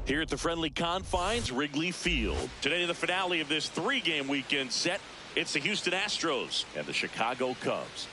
Here at the friendly confines, Wrigley Field. Today, the finale of this three-game weekend set. It's the Houston Astros and the Chicago Cubs.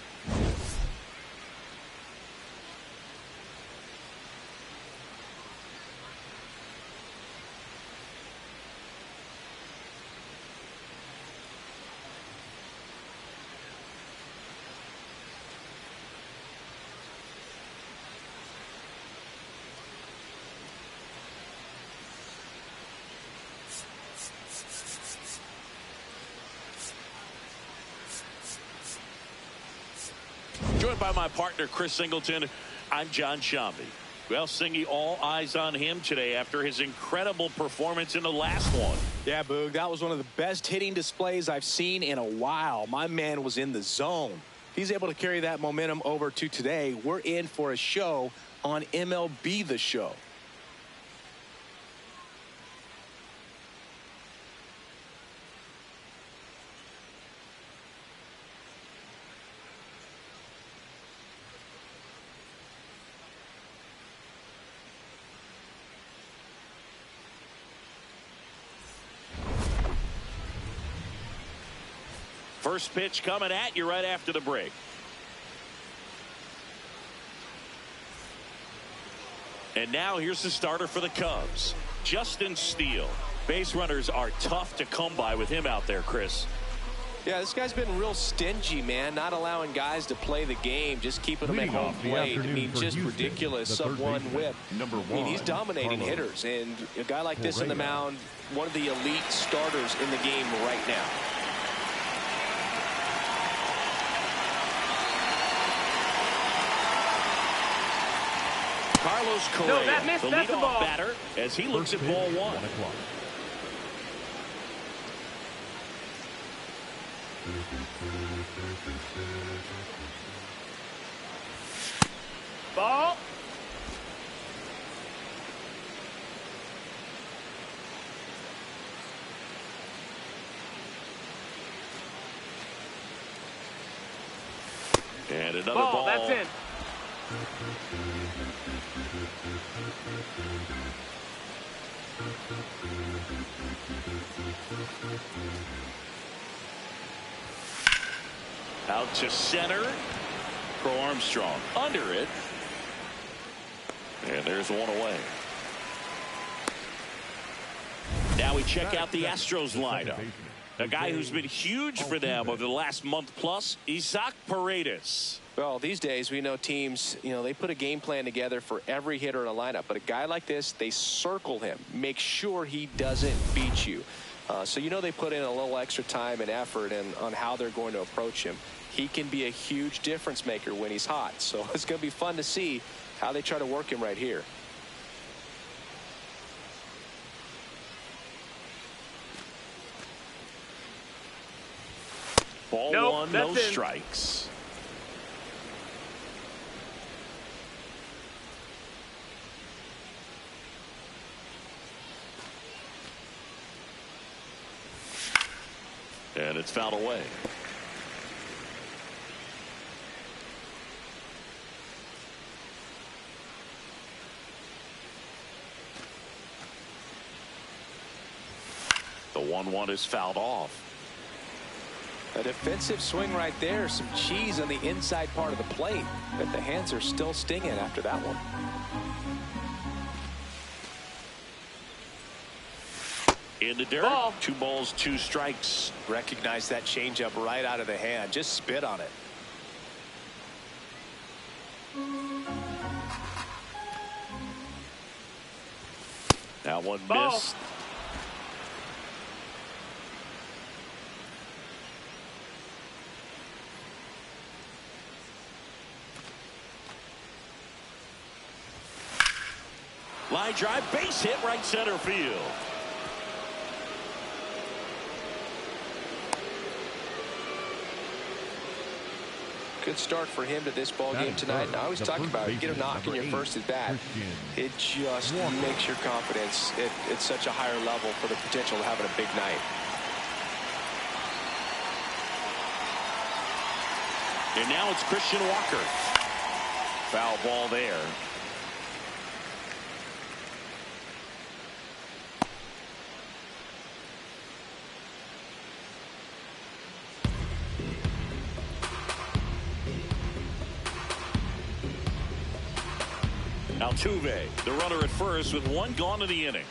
Joined by my partner, Chris Singleton, I'm John Shambi. Well, Singy, all eyes on him today after his incredible performance in the last one. Yeah, Boog, that was one of the best hitting displays I've seen in a while. My man was in the zone. He's able to carry that momentum over to today. We're in for a show on MLB The Show. First pitch coming at you right after the break. And now here's the starter for the Cubs, Justin Steele. Base runners are tough to come by with him out there, Chris. Yeah, this guy's been real stingy, man, not allowing guys to play the game, just keeping them at home plate. I mean, just ridiculous sub-1 whip. I mean, he's dominating hitters, and a guy like this in the mound, one of the elite starters in the game right now. Carlos Correa, the leadoff batter, as he looks at ball one. Ball. And another ball. That's in. Out to center. Pro Armstrong under it. And there's one away. Now we check out the Astros lineup. A guy who's been huge for them over the last month plus, Isaac Paredes. Well, these days we know teams, they put a game plan together for every hitter in a lineup. But a guy like this, they circle him, make sure he doesn't beat you. So they put in a little extra time and effort on how they're going to approach him. He can be a huge difference maker when he's hot. So it's going to be fun to see how they try to work him right here. Ball one, no strikes. And it's fouled away. The 1-1 is fouled off. A defensive swing right there. Some cheese on the inside part of the plate. But the hands are still stinging after that one. In the dirt. Ball. 2 balls, 2 strikes. Recognize that changeup right out of the hand. Just spit on it. That one Ball. missed. Line drive, base hit, right center field. Good start for him to this ball game tonight. And I always talk about it. You get a knock in your first at bat. It just makes your confidence at such a higher level for the potential of having a big night. And now it's Christian Walker. Foul ball there. Altuve, the runner at first with one gone in the inning.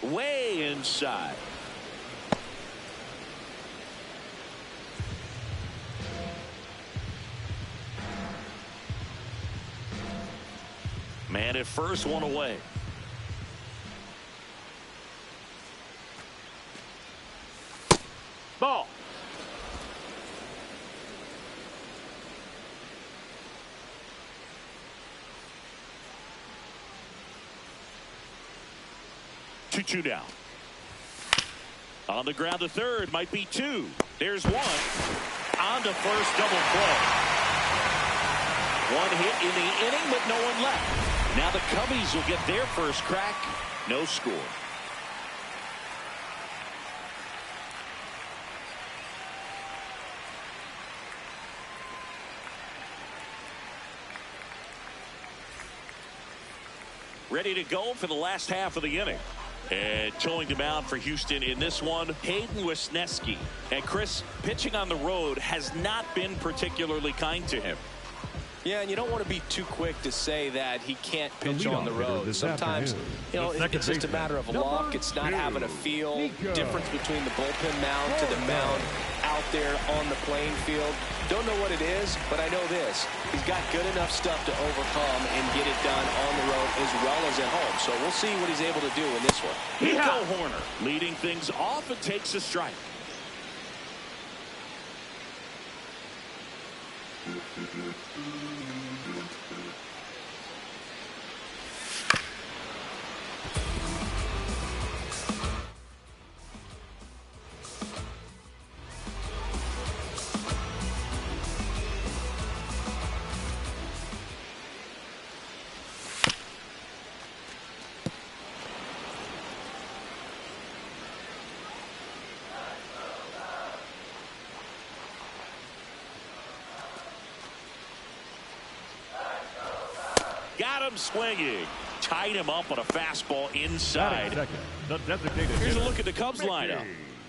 Way inside. Man at first, one away. Ball. Two down. On the ground to third, might be two. There's one. On to first, double play. One hit in the inning, but no one left. Now the Cubbies will get their first crack. No score. Ready to go for the last half of the inning. And towing the mound for Houston in this one, Hayden Wesneski. And Chris, pitching on the road has not been particularly kind to him. Yeah, and you don't want to be too quick to say that he can't pitch on the road. Sometimes, you know, it's just a matter of luck. It's not having a feel. Difference between the bullpen mound to the mound out there on the playing field. Don't know what it is, but I know this. He's got good enough stuff to overcome and get it done on the road as well as at home. So we'll see what he's able to do in this one. Nico Horner leading things off and takes a strike. Got him swinging. Tied him up on a fastball inside. Here's a look at the Cubs lineup.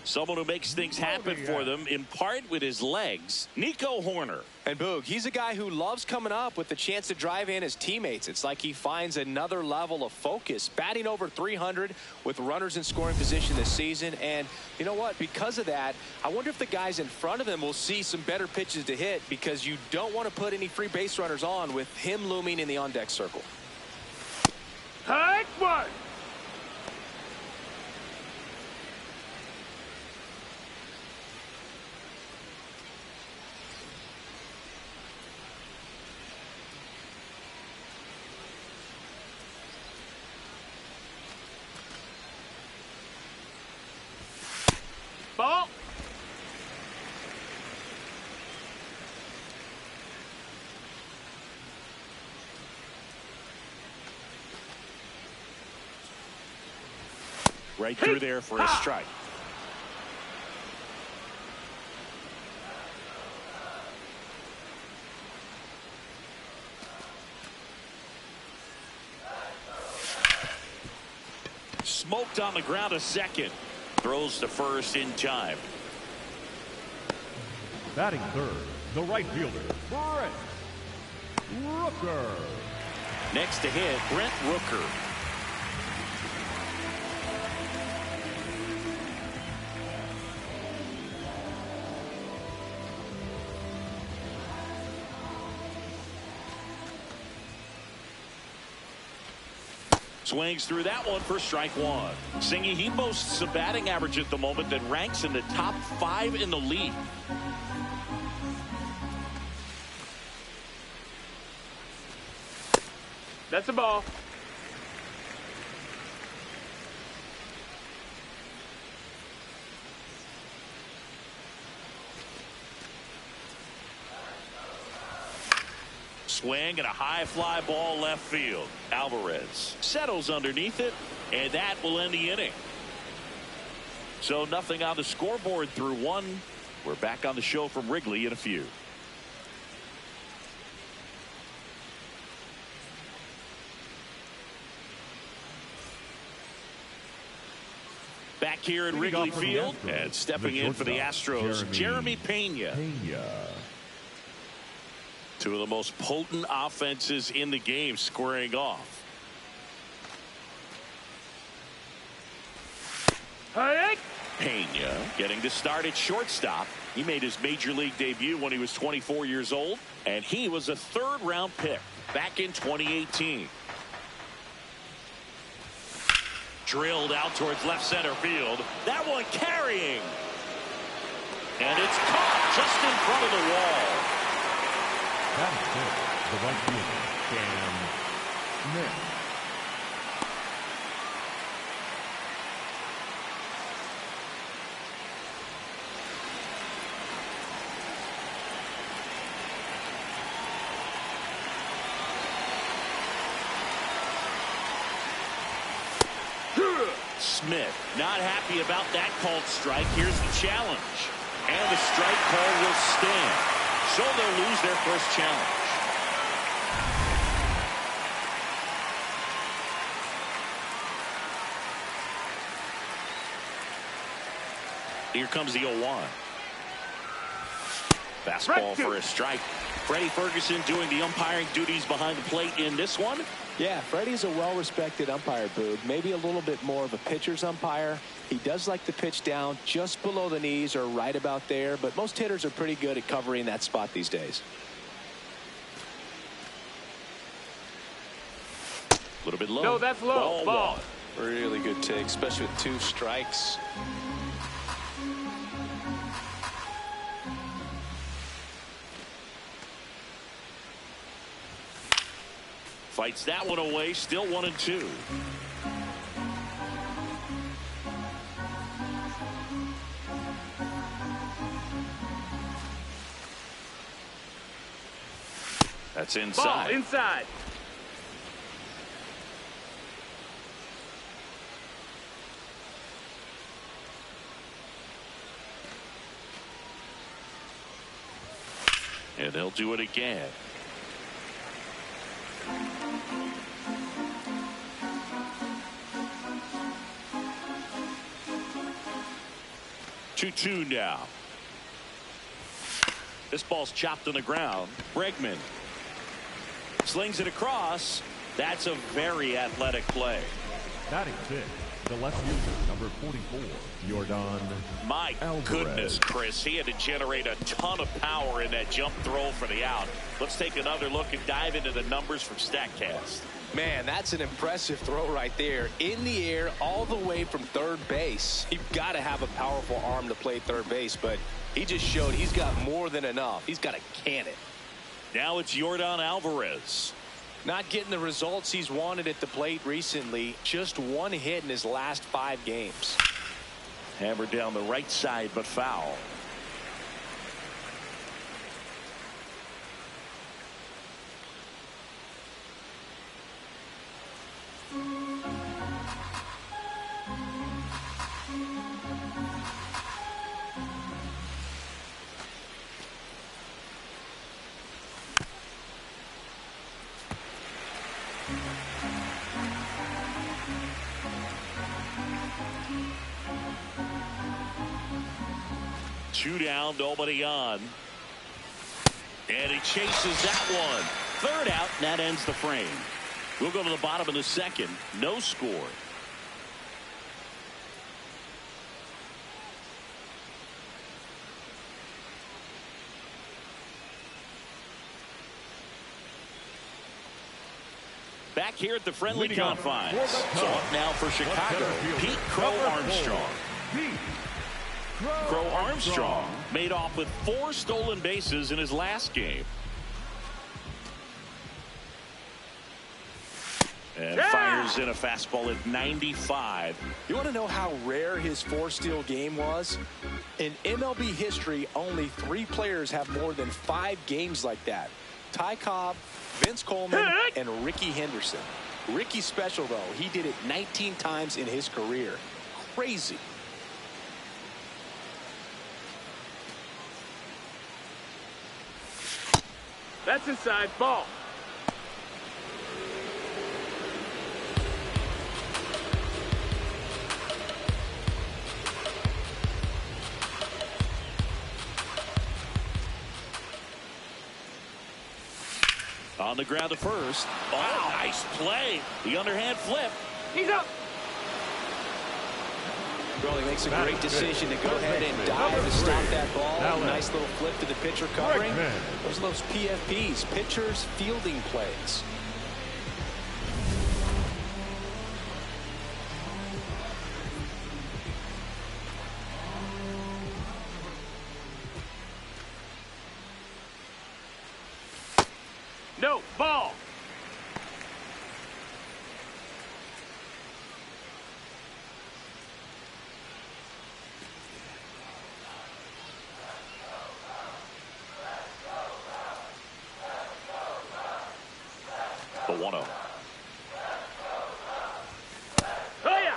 Someone who makes things happen for them, in part with his legs, Nico Horner. And Boog, he's a guy who loves coming up with the chance to drive in his teammates. It's like he finds another level of focus. Batting over 300 with runners in scoring position this season. And you know what? Because of that, I wonder if the guys in front of him will see some better pitches to hit, because you don't want to put any free base runners on with him looming in the on-deck circle. Hike one. Ball. Right through there for a strike. Smoked on the ground a second. Throws to first in time. Batting third, the right fielder, Brent Rooker. Next to hit, Brent Rooker. Swings through that one for strike one. Singy, he boasts a batting average at the moment that ranks in the top 5 in the league. That's a ball. Swing and a high fly ball left field. Alvarez settles underneath it, and that will end the inning. So nothing on the scoreboard through one. We're back on the show from Wrigley in a few. Back here at Wrigley Field, and stepping in for the Astros, Jeremy Pena. Two of the most potent offenses in the game squaring off. Pena getting to start at shortstop. He made his major league debut when he was 24 years old, and he was a third-round pick back in 2018. Drilled out towards left center field. That one carrying. And it's caught just in front of the wall. That's it. The right fielder, Cam Smith. Smith not happy about that called strike. Here's the challenge. And the strike call will stand. So they'll lose their first challenge. Here comes the 0-1. Fastball for a strike. Freddie Ferguson doing the umpiring duties behind the plate in this one. Yeah, Freddie's a well-respected umpire, Boog. Maybe a little bit more of a pitcher's umpire. He does like to pitch down just below the knees or right about there, but most hitters are pretty good at covering that spot these days. A little bit low. No, that's low. Ball. Really good take, especially with 2 strikes. Fights that one away, still 1-2. That's inside. Ball inside. And they'll do it again. Two now. This ball's chopped on the ground. Bregman slings it across. That's a very athletic play. Batting fifth, the left fielder, number 44, Yordan My Alvarez. goodness, Chris. He had to generate a ton of power in that jump throw for the out. Let's take another look and dive into the numbers from StatCast. Man, that's an impressive throw right there. In the air, all the way from third base. You've got to have a powerful arm to play third base, but he just showed he's got more than enough. He's got a cannon. Now it's Yordan Alvarez. Not getting the results he's wanted at the plate recently. Just 1 hit in his last 5 games. Hammered down the right side, but foul. Two down, nobody on. And he chases that one. Third out, and that ends the frame. We'll go to the bottom of the second. No score. Back here at the friendly confines. So up now for Chicago, Pete Crow Armstrong. Crow Armstrong made off with 4 stolen bases in his last game. And fires in a fastball at 95. You want to know how rare his 4-steal game was? In MLB history, only 3 players have more than 5 games like that. Ty Cobb, Vince Coleman, and Ricky Henderson. Ricky's special, though. He did it 19 times in his career. Crazy. That's inside. Ball. On the ground to first. Oh, nice play. The underhand flip. He's up. Well, he makes a great decision to go ahead and dive to stop that ball. Nice little flip to the pitcher covering. Those are those PFPs, pitchers fielding plays. No, ball. The 1-0. Oh, yeah.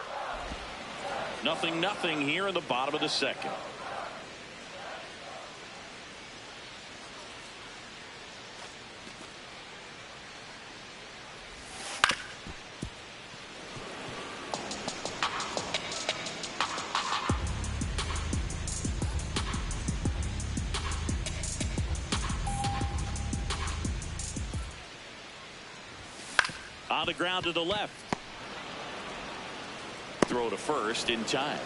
0-0 here in the bottom of the second. On the ground to the left. Throw to first in time.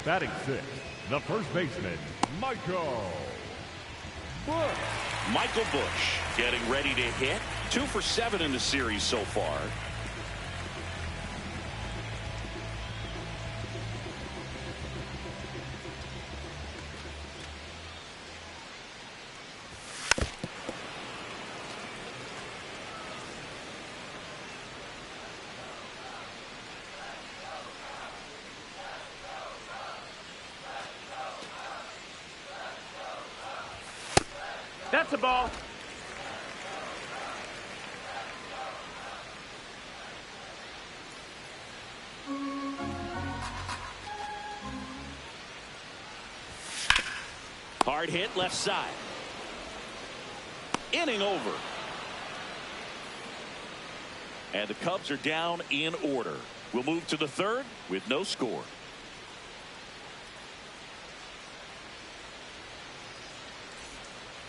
Batting sixth, the first baseman, Michael Busch. Michael Busch getting ready to hit. 2 for 7 in the series so far. That's a ball. Hard hit left side. Inning over. And the Cubs are down in order. We'll move to the third with no score.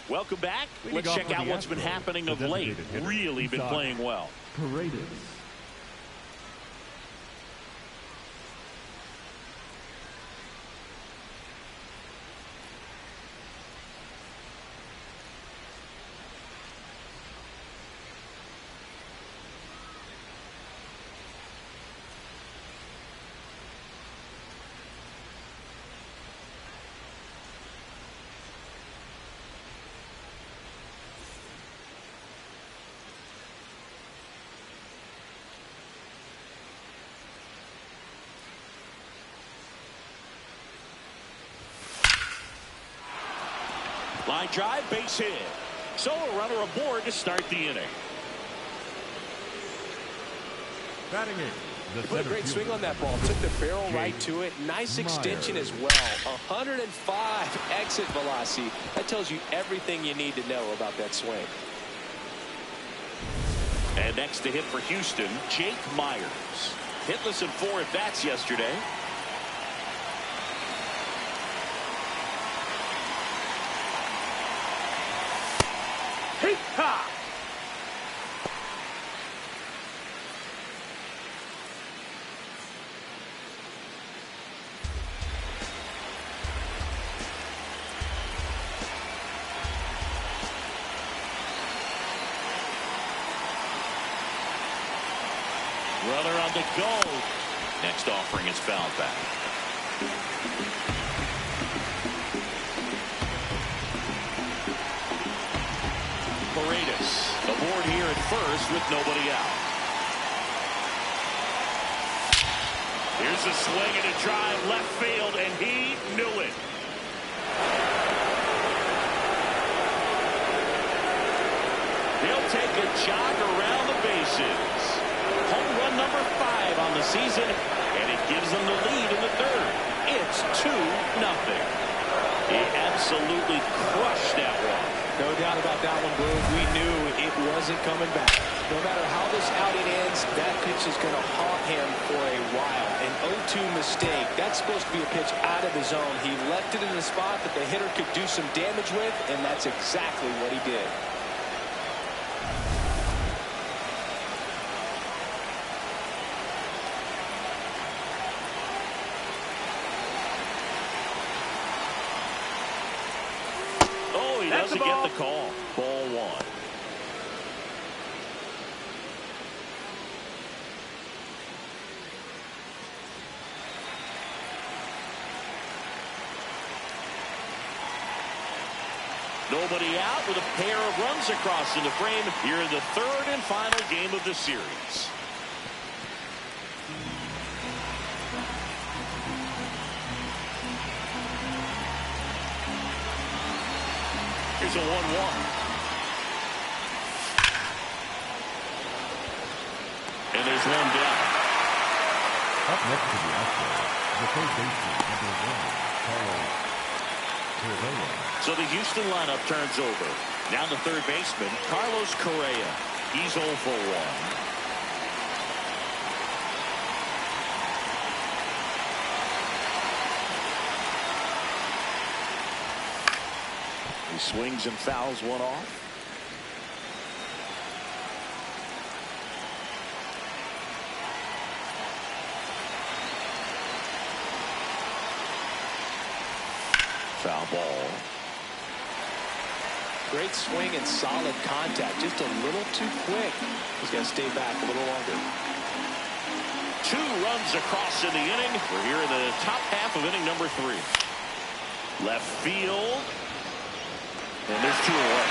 Welcome back. Let's check out what's been happening of late. Really been playing well. Paredes. Line drive, base hit. So a runner aboard to start the inning. Batting eighth, Put a great swing on that ball. Took the barrel right to it. Nice extension as well. 105 exit velocity. That tells you everything you need to know about that swing. And next to hit for Houston, Jake Myers. Hitless in 4 at-bats yesterday. Hee-ha! Runner on the go. Next offering is fouled back. Paredes aboard here at first with nobody out. Here's a swing and a drive left field, and he knew it. He'll take a jog around the bases. Home run number 5 on the season, and it gives them the lead in the third. It's 2-0. He absolutely crushed that one. No doubt about that one, Blue. We knew it wasn't coming back. No matter how this outing ends, that pitch is going to haunt him for a while. An 0-2 mistake. That's supposed to be a pitch out of the zone. He left it in the spot that the hitter could do some damage with, and that's exactly what he did. Oh, he doesn't get the call. Ball one. Nobody out with a pair of runs across in the frame here in the third and final game of the series. Here's a 1-1. And there's one down. Up next to the Astros, the third baseman, number 1, Carlos. So the Houston lineup turns over. Now the third baseman, Carlos Correa. He's 0 for 1. He swings and fouls one off. Foul ball. Great swing and solid contact. Just a little too quick. He's got to stay back a little longer. 2 runs across in the inning. We're here in the top half of inning number 3. Left field. And there's 2 away.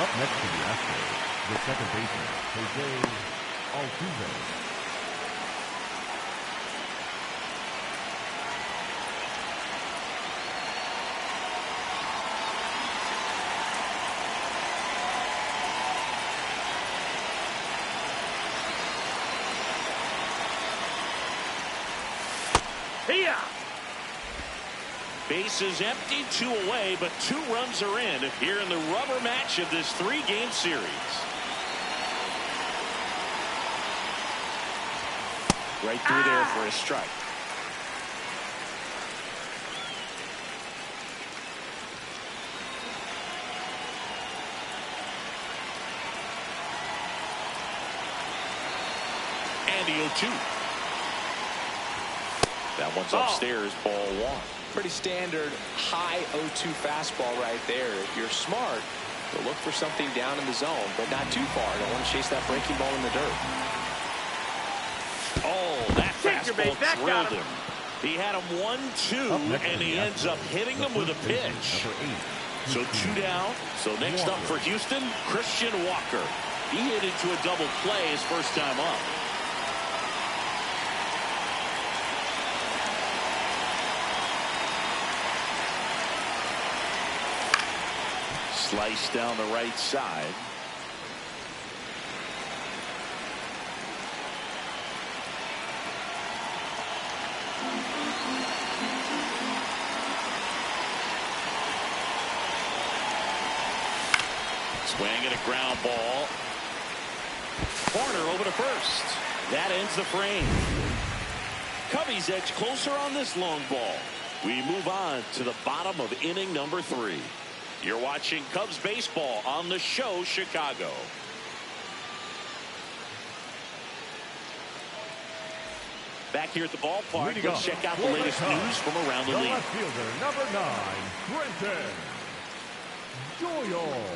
Up next to the Astros, the second baseman, Jose Altuve. Here. Bases empty, 2 away, but 2 runs are in here in the rubber match of this 3-game series. Right through there for a strike. And the 0-2. That one's upstairs, ball 1. Pretty standard high 0-2 fastball right there. If you're smart, you'll look for something down in the zone, but not too far. Don't want to chase that breaking ball in the dirt. Oh, that fastball drilled him. He had him 1-2, and he ends up hitting him with a pitch. So 2 down. So next up for Houston, Christian Walker. He hit into a double play his first time up. Slice down the right side. Swing and a ground ball. Corner over to first. That ends the frame. Cubbies edge closer on this long ball. We move on to the bottom of inning number 3. You're watching Cubs baseball on the show Chicago. Back here at the ballpark, let's check out the latest news from around the league. Left fielder, number 9, Brenton Doyle.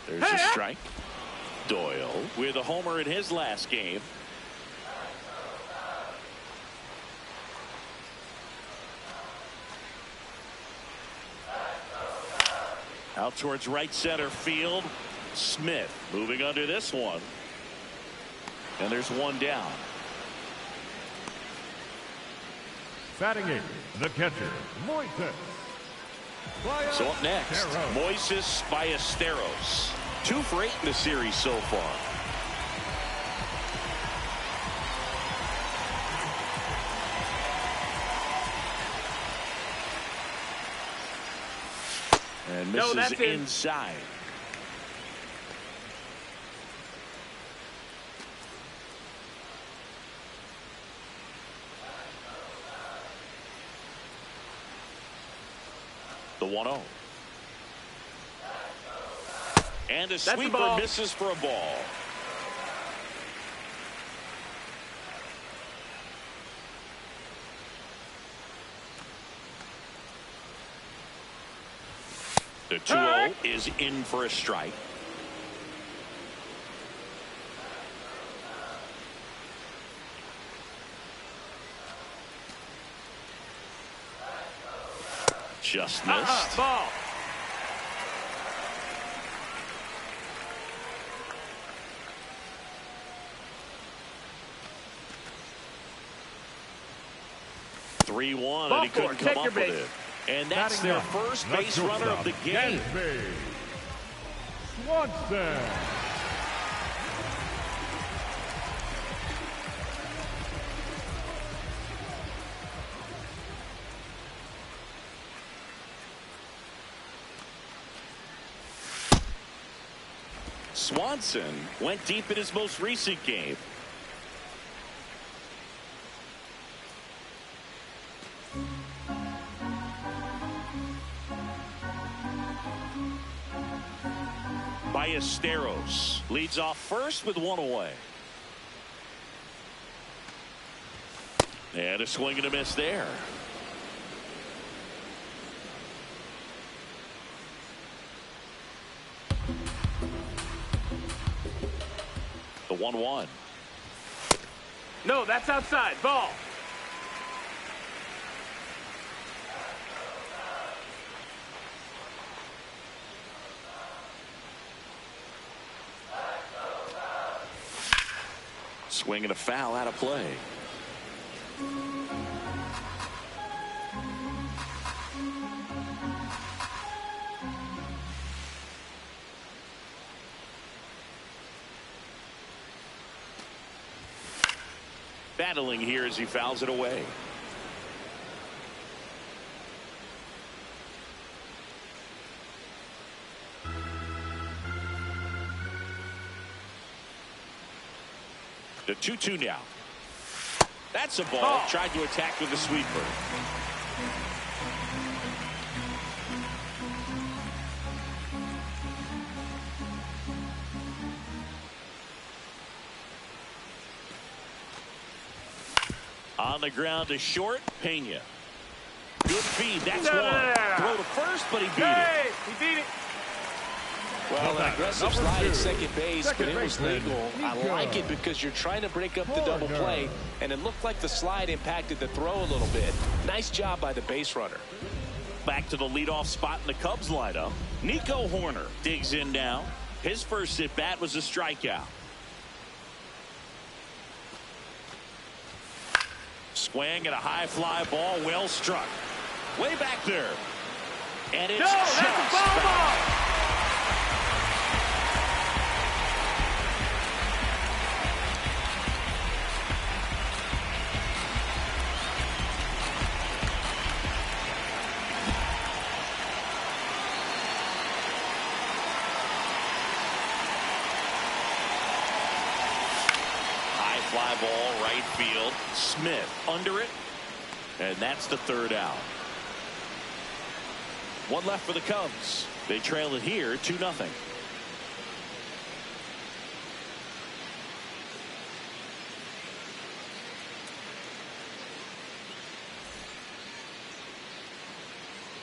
There's a strike. Doyle with a homer in his last game. Out towards right center field. Smith moving under this one. And there's 1 down. Batting eighth, the catcher, Moises. So up next, Moises Ballesteros. 2 for 8 in the series so far. And misses inside. The 1-0. And a sweeper misses for a ball. The 2-0 is in for a strike. Just missed. Ball. (3-1), and he couldn't come up with it. And that's their first base runner of the game. Swanson. Swanson went deep in his most recent game. Ballesteros leads off first with 1 away. And a swing and a miss there. The 1-1. No, that's outside. Ball. Swing and a foul out of play. Battling here as he fouls it away. The 2-2 now. That's a ball. Tried to attack with the sweeper. On the ground to short, Pena. Good feed. That's one. Throw to first, but he beat it. He beat it. Well, an aggressive slide at second base, but it was legal. I like it because you're trying to break up the double play, and it looked like the slide impacted the throw a little bit. Nice job by the base runner. Back to the leadoff spot in the Cubs lineup. Nico Horner digs in now. His first at-bat was a strikeout. Swing and a high fly ball, well struck. Way back there. And it's that's a ball. Fly ball right field. Smith under it, and that's the 3rd out. One left for the Cubs. They trail it here 2-0.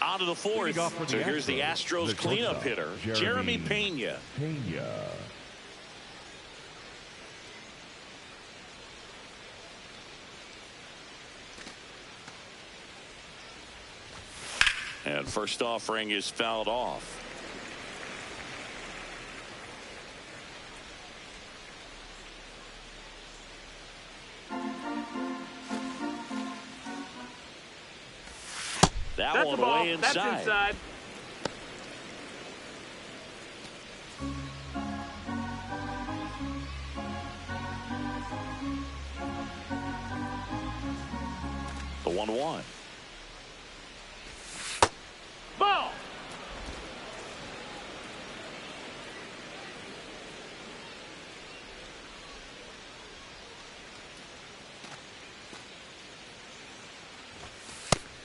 On to the 4th. So here's the Astros cleanup hitter, Jeremy Pena. And first offering is fouled off. That That's one a ball. way That's inside. inside. The 1-1. Ball.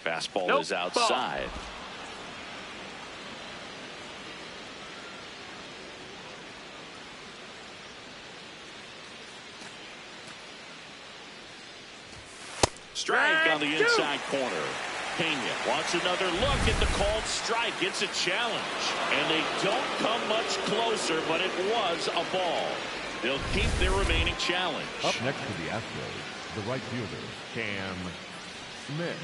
Fastball Nope. is outside. Strike on the inside corner. Pena wants another look at the called strike. It's a challenge. And they don't come much closer, but it was a ball. They'll keep their remaining challenge. Up next to the Astros, the right fielder, Cam Smith.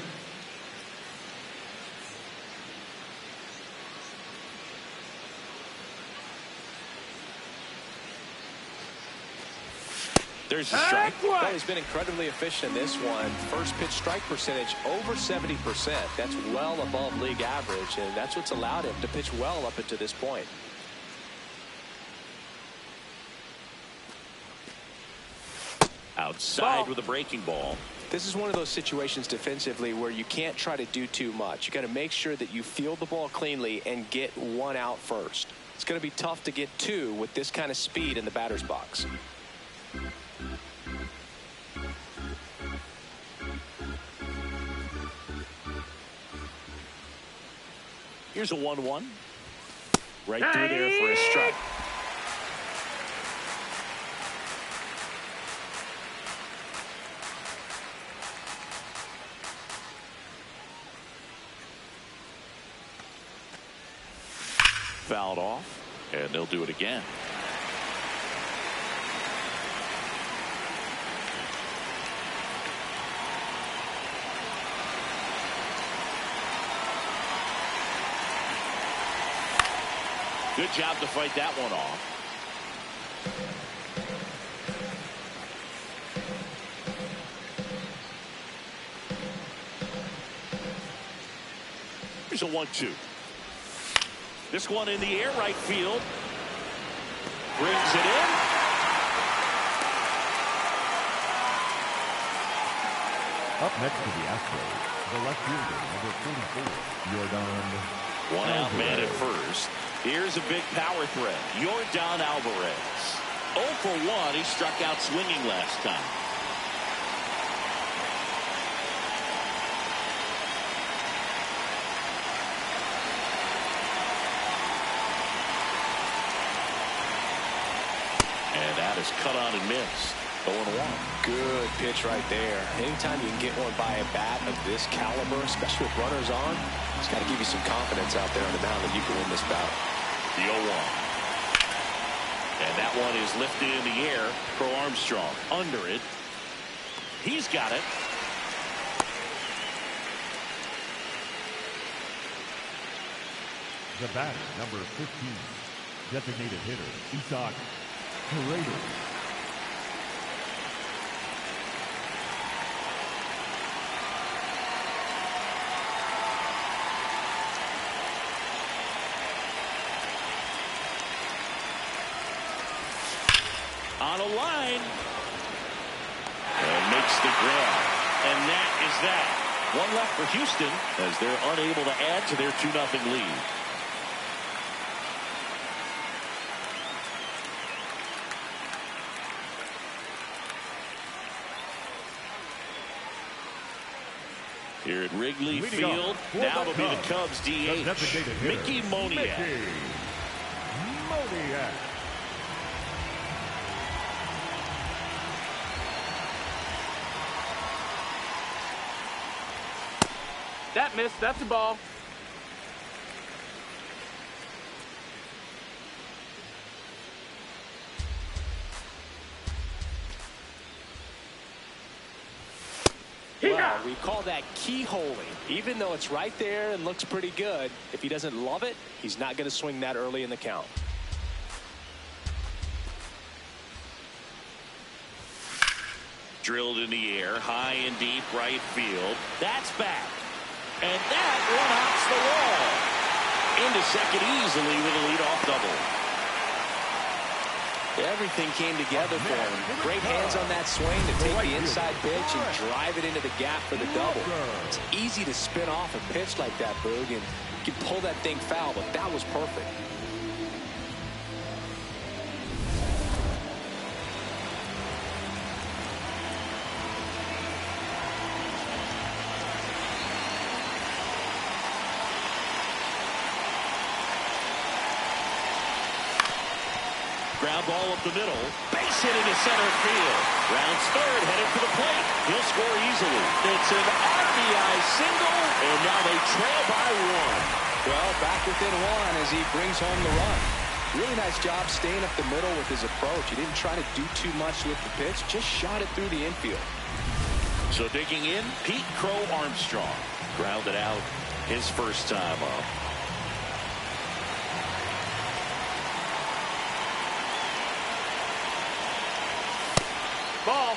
There's a strike. Well, he's been incredibly efficient in this one. First pitch strike percentage over 70%. That's well above league average, and that's what's allowed him to pitch well up until this point. Outside with a breaking ball. This is one of those situations defensively where you can't try to do too much. You got to make sure that you field the ball cleanly and get one out first. It's going to be tough to get two with this kind of speed in the batter's box. Here's a 1-1. Right through there for a strike. Fouled off, and they'll do it again. Good job to fight that one off. Here's a 1-2. This one in the air, right field. Brings it in. Up next to the Astros, the left fielder, number 44, Yordan. One out man at first. Here's a big power threat. Yordan Alvarez. 0 for 1. He struck out swinging last time. And that is cut on and missed. 0-1. Good pitch right there. Anytime you can get one by a bat of this caliber, especially with runners on, it's got to give you some confidence out there on the mound that you can win this bout. The 0-1. And that one is lifted in the air. Pro Armstrong under it. He's got it. The batter, number 15, designated hitter, Isaac Paredes. On a line. And makes the grab. And that is that. One left for Houston as they're unable to add to their 2-0 lead. Here at Wrigley Field, now it'll be the Cubs DH, Mickey Moniak. That missed. That's a ball. Well, we call that keyholing. Even though it's right there and looks pretty good, if he doesn't love it, he's not going to swing that early in the count. Drilled in the air, high and deep right field. That's back. And that one hops the wall. Into second easily with a leadoff double. Everything came together for him. Great hands on that swing to take the inside pitch and drive it into the gap for the double. It's easy to spin off a pitch like that, Boog, and you can pull that thing foul, but that was perfect. Ground ball up the middle. Base hit into center field. Rounds third, headed for the plate. He'll score easily. It's an RBI single, and now they trail by one. Well, back within one as he brings home the run. Really nice job staying up the middle with his approach. He didn't try to do too much with the pitch, just shot it through the infield. So digging in, Pete Crow Armstrong. Grounded out his first time up. Ball.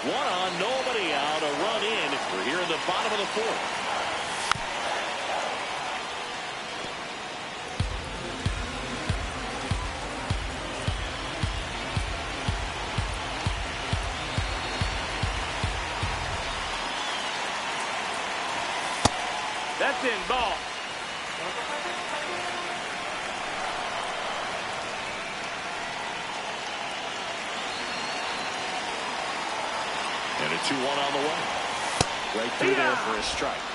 One on, nobody out, a run in. We're here in the bottom of the fourth. That's in. Ball. And a 2-1 on the way. Right through there for a strike.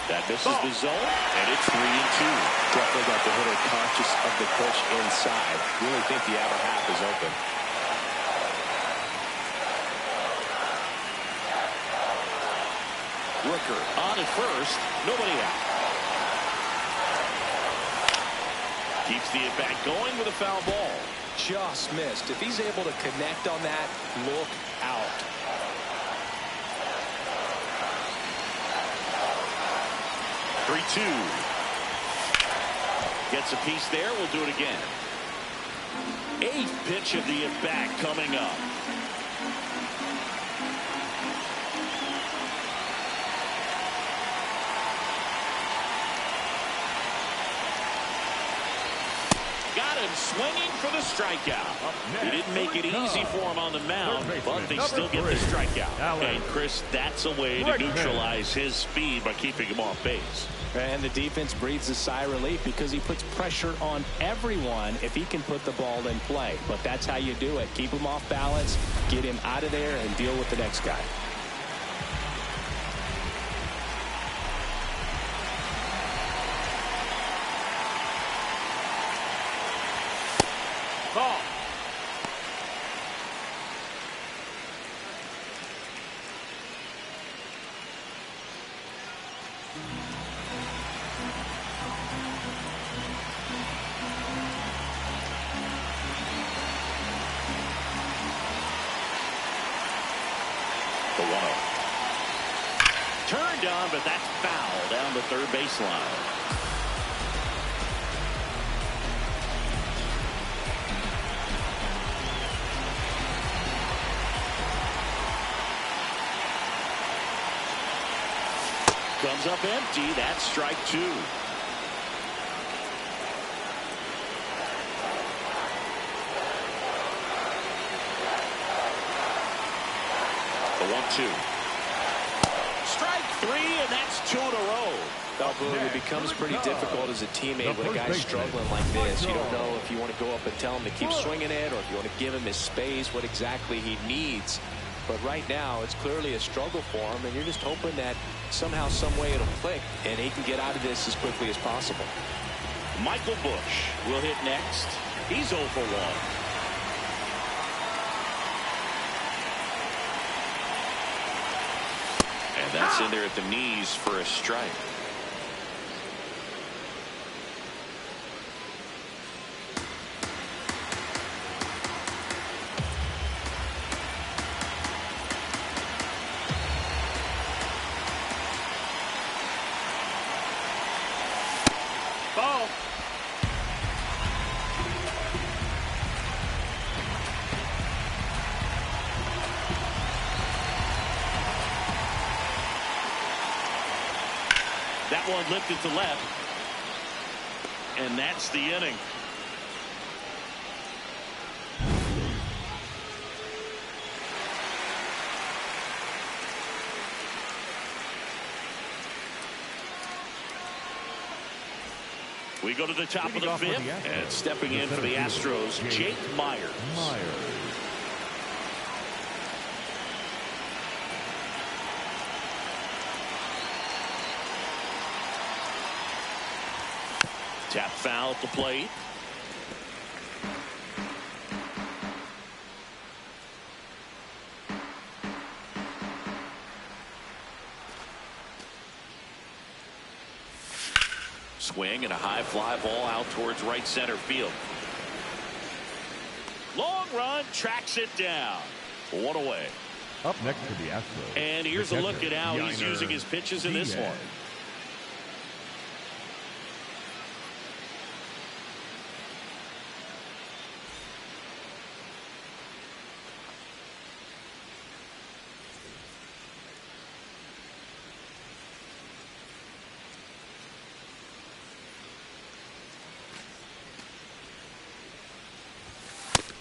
That misses the zone, and it's 3-2. Definitely got the hitter conscious of the pitch inside. Really think the outer half is open. Rooker on at first, nobody out. Keeps the at-bat going with a foul ball. Just missed. If he's able to connect on that, look out. Gets a piece there. We'll do it again. Eighth pitch of the at-bat coming up. Got him swinging for the strikeout. He didn't make it easy for him on the mound, but they still get the strikeout. And Chris, that's a way to neutralize his speed by keeping him off base. And the defense breathes a sigh of relief because he puts pressure on everyone if he can put the ball in play. But that's how you do it. Keep him off balance, get him out of there, and deal with the next guy. Ball. The 1-0. Turned on, but that's foul down the third baseline. Comes up empty. That's strike two. The 1-2. Strike three, and that's two in a row. It becomes pretty difficult as a teammate when a guy's struggling like this. You don't know if you want to go up and tell him to keep swinging it or if you want to give him his space, what exactly he needs. But right now, it's clearly a struggle for him, and you're just hoping that somehow, some way it'll click, and he can get out of this as quickly as possible. Michael Busch will hit next. He's 0 for 1. And that's in there at the knees for a strike. That one lifted to left. And that's the inning. We go to the top of the fifth, and stepping in for the Astros, Jake Myers. Tap foul at the plate. Swing and a high fly ball out towards right center field. Long run, tracks it down. One away. Up next to the Astros. And here's a look at how he's using his pitches in this one.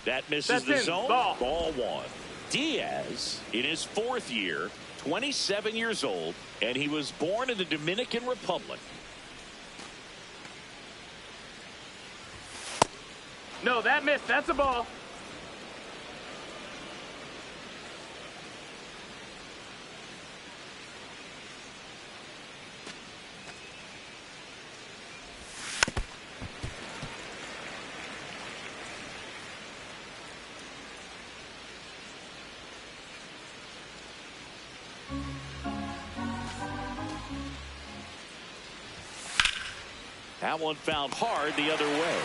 That misses the zone. Ball one. Diaz, in his fourth year, 27 years old, and he was born in the Dominican Republic. No, that missed. That's a ball. That one fouled hard the other way.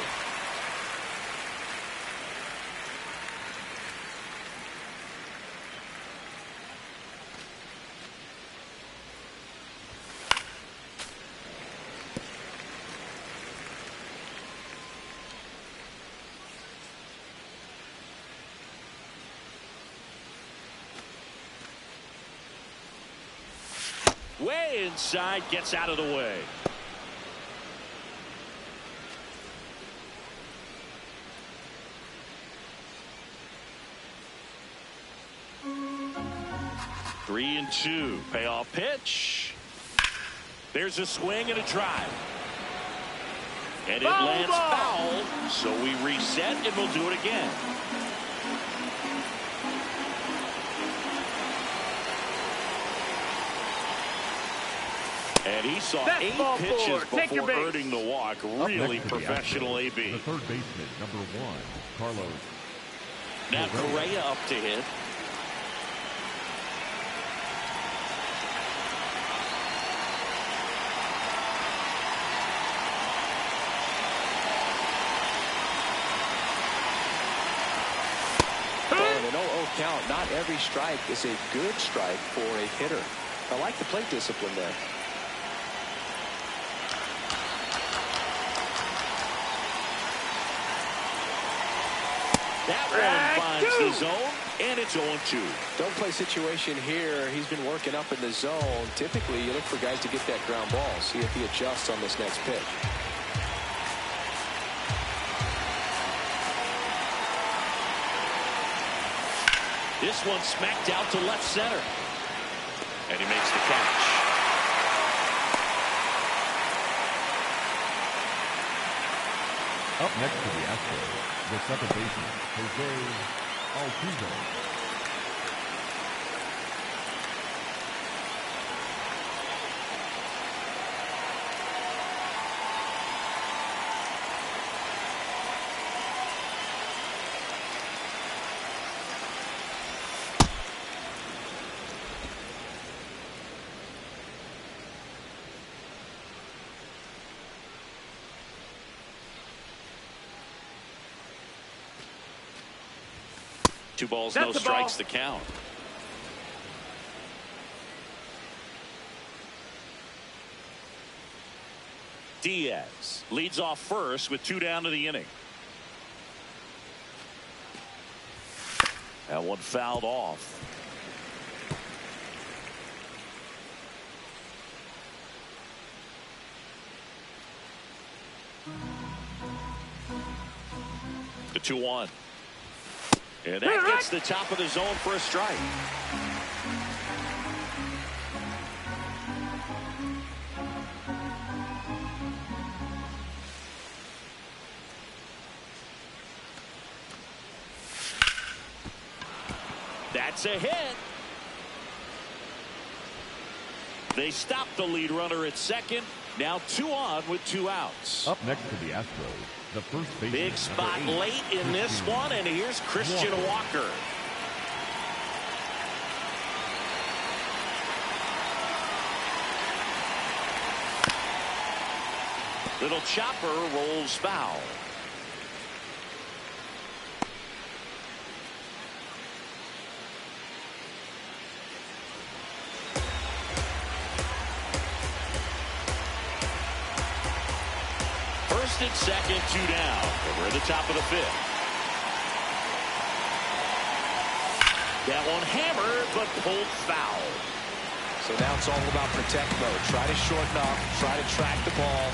Way inside, gets out of the way. Three and two. Payoff pitch. There's a swing and a drive. And it lands foul. So we reset and we'll do it again. And he saw 8 pitches before earning the walk. Really professional AB. The third baseman, number 1, Carlos. Now Correa up to hit. An 0-0 count. Not every strike is a good strike for a hitter. I like the plate discipline there. That one finds the zone, and it's 0-2. Don't play situation here. He's been working up in the zone. Typically, you look for guys to get that ground ball. See if he adjusts on this next pitch. This one smacked out to left center. And he makes the catch. Up next to the Astros, the second baseman, Jose Altuve. Two balls, no strikes, the count. Diaz leads off first with 2 down to the inning. That one fouled off. 2-1. And that gets the top of the zone for a strike. That's a hit. They stop the lead runner at second. Now 2 on with 2 outs. Up next to the Astros, the first baseman. Big spot late in this one, and here's Christian Walker. Little chopper rolls foul. First and second, 2 down. We're at the top of the 5th. That one hammered, but pulled foul. So now it's all about protect mode. Try to shorten up, try to track the ball,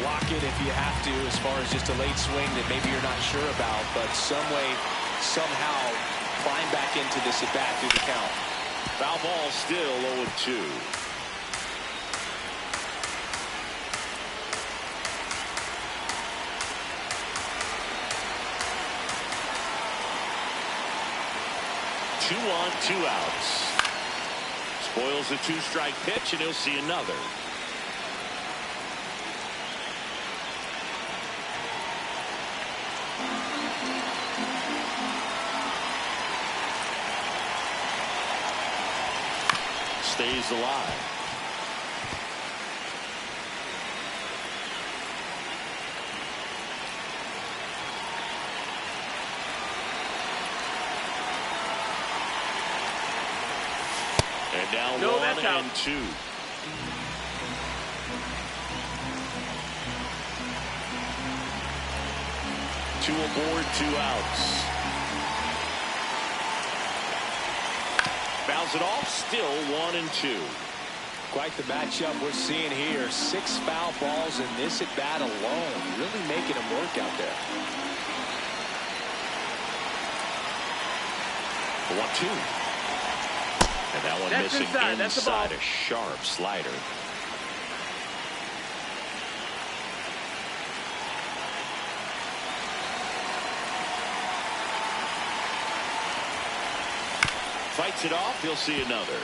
block it if you have to, as far as just a late swing that maybe you're not sure about, but some way, somehow climb back into this at bat through the count. Foul ball still 0-2. Two on, 2 outs. Spoils the 2-strike pitch, and he'll see another. Stays alive. And now 1 and 2. Two aboard, 2 outs. Fouls it off, still 1 and 2. Quite the matchup we're seeing here. 6 foul balls in this at bat alone. Really making them work out there. 1-2. And that one That's missing inside. That's the ball. inside, a sharp slider. Fights it off, he'll see another.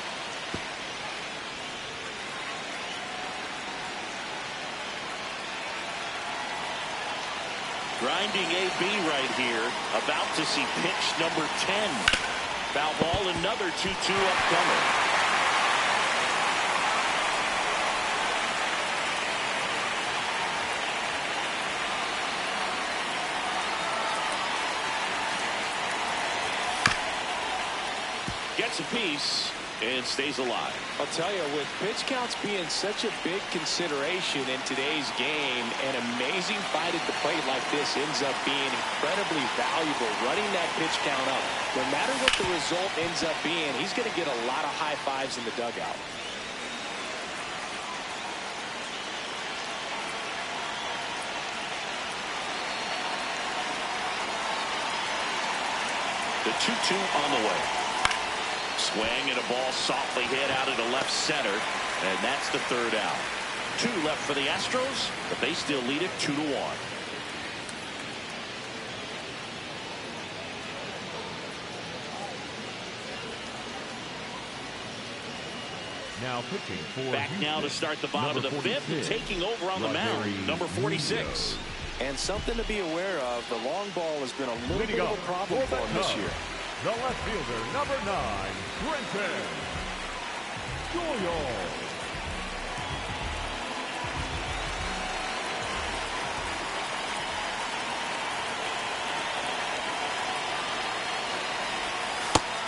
Grinding AB right here, about to see pitch number 10. Foul ball, another 2-2 upcoming. Gets a piece and stays alive. I'll tell you, with pitch counts being such a big consideration in today's game, an amazing fight at the plate like this ends up being incredibly valuable. Running that pitch count up, no matter what the result ends up being, he's going to get a lot of high fives in the dugout. The 2-2 on the way. Swing and a ball softly hit out into left center, and that's the 3rd out. 2 left for the Astros, but they still lead it 2-1. Now pitching for Back Houston, now to start the bottom of the 5th, and taking over on the mound, number 46. And something to be aware of, the long ball has been a little bit of a problem for him this year. The left fielder, number 9, Brenton Doyle.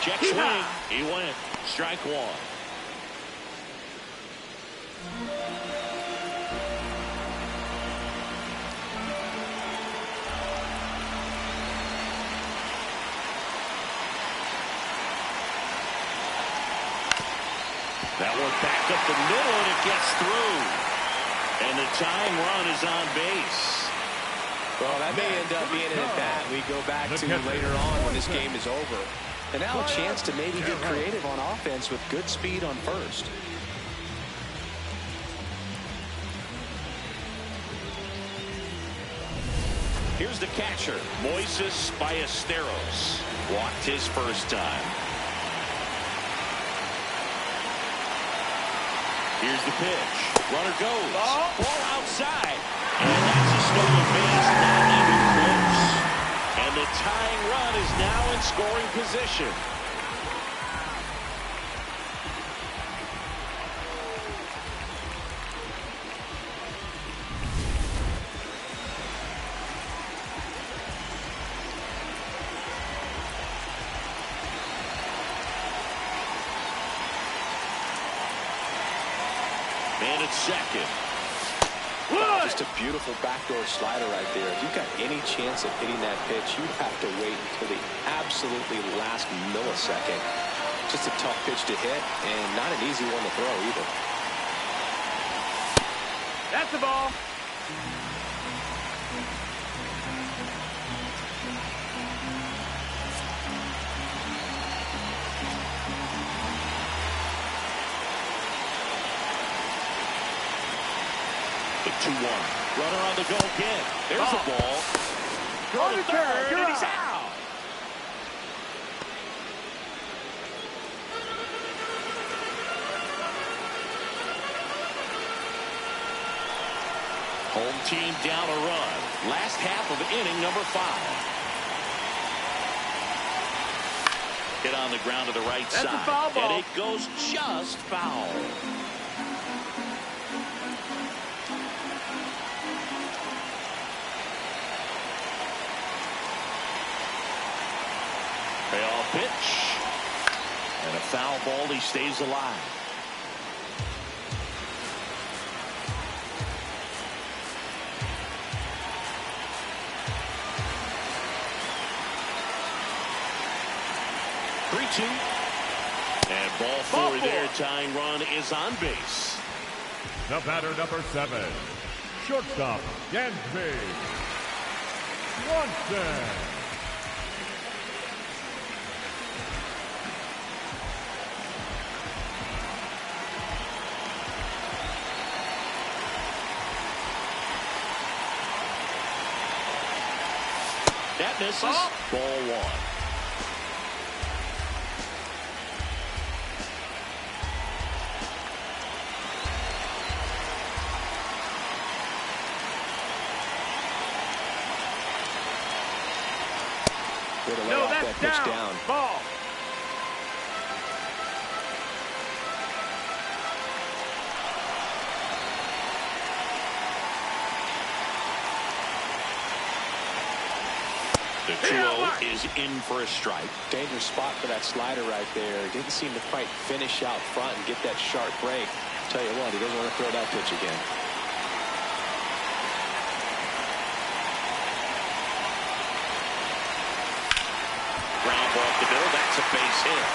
Check swing. He went. Strike 1. That one back up the middle, and it gets through. And the tying run is on base. Well, that may end up being an at-bat we go back to later on when this game is over. And now a chance to maybe get creative on offense with good speed on first. Here's the catcher, Moises Ballesteros. Walked his first time. Here's the pitch. Runner goes. Ball outside. And that's a stolen base, not even close. And the tying run is now in scoring position. Man at second. Just a beautiful backdoor slider right there. If you've got any chance of hitting that pitch, you have to wait until the absolutely last millisecond. Just a tough pitch to hit and not an easy one to throw either. That's the ball. The 2-1. Runner on the go again. There's the ball. Go to third, and he's out. Home team down a run. Last half of inning number 5. Hit on the ground to the right side. That's a foul ball. And it goes just foul. Payoff pitch. And a foul ball. He stays alive. And ball four there. Tying run is on base. The batter, number 7, shortstop, Yansby Swanson. That misses. Ball 1. No, that's that pitch down. Ball. The 2-0 is in for a strike. Dangerous spot for that slider right there. Didn't seem to quite finish out front and get that sharp break. Tell you what, he doesn't want to throw that pitch again. Ground ball to Bill. That's a base hit.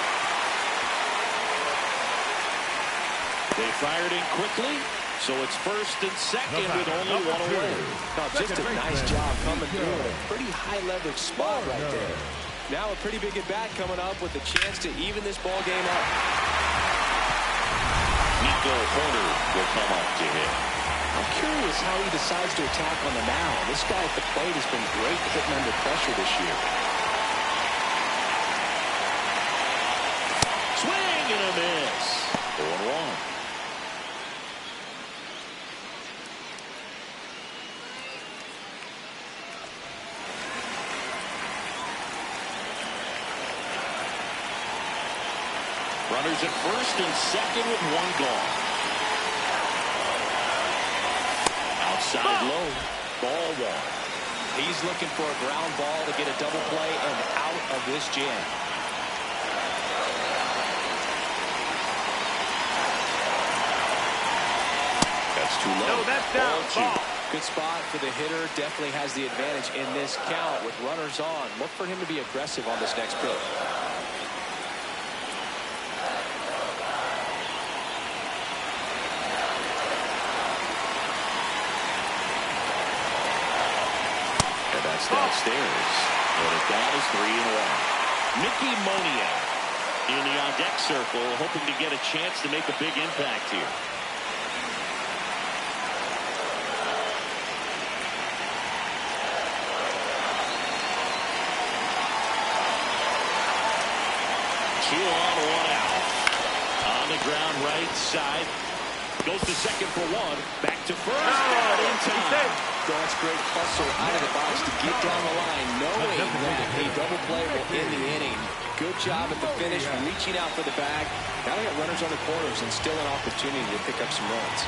They fired in quickly, so it's first and second with only one away. Oh, just a nice job coming through in a pretty high leverage spot right there. Now a pretty big at bat coming up with a chance to even this ball game up. Nico Porter will come up to hit. I'm curious how he decides to attack on the mound. This guy at the plate has been great hitting under pressure this year. Swing and a miss. 0-1. Runners at first and second with one gone. Outside low. Ball 1. He's looking for a ground ball to get a double play and out of this jam. That's too low. No, that's down. Ball 2. Good spot for the hitter. Definitely has the advantage in this count with runners on. Look for him to be aggressive on this next pitch. downstairs. And it down is 3-1. Mickey Moniak in the on-deck circle, hoping to get a chance to make a big impact here. Two on, one out. On the ground right side. Goes to second for one. Back to first. Not in time. That's great hustle out of the box to get down the line, knowing that a double play will end the inning. Good job at the finish, reaching out for the bag. Now they got runners on the corners and still an opportunity to pick up some runs.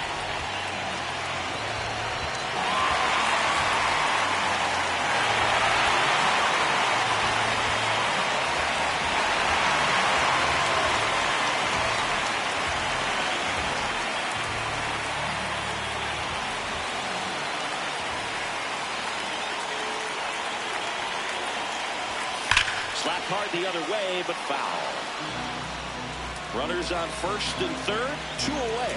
Slapped hard the other way, but foul. Runners on first and third, 2 away.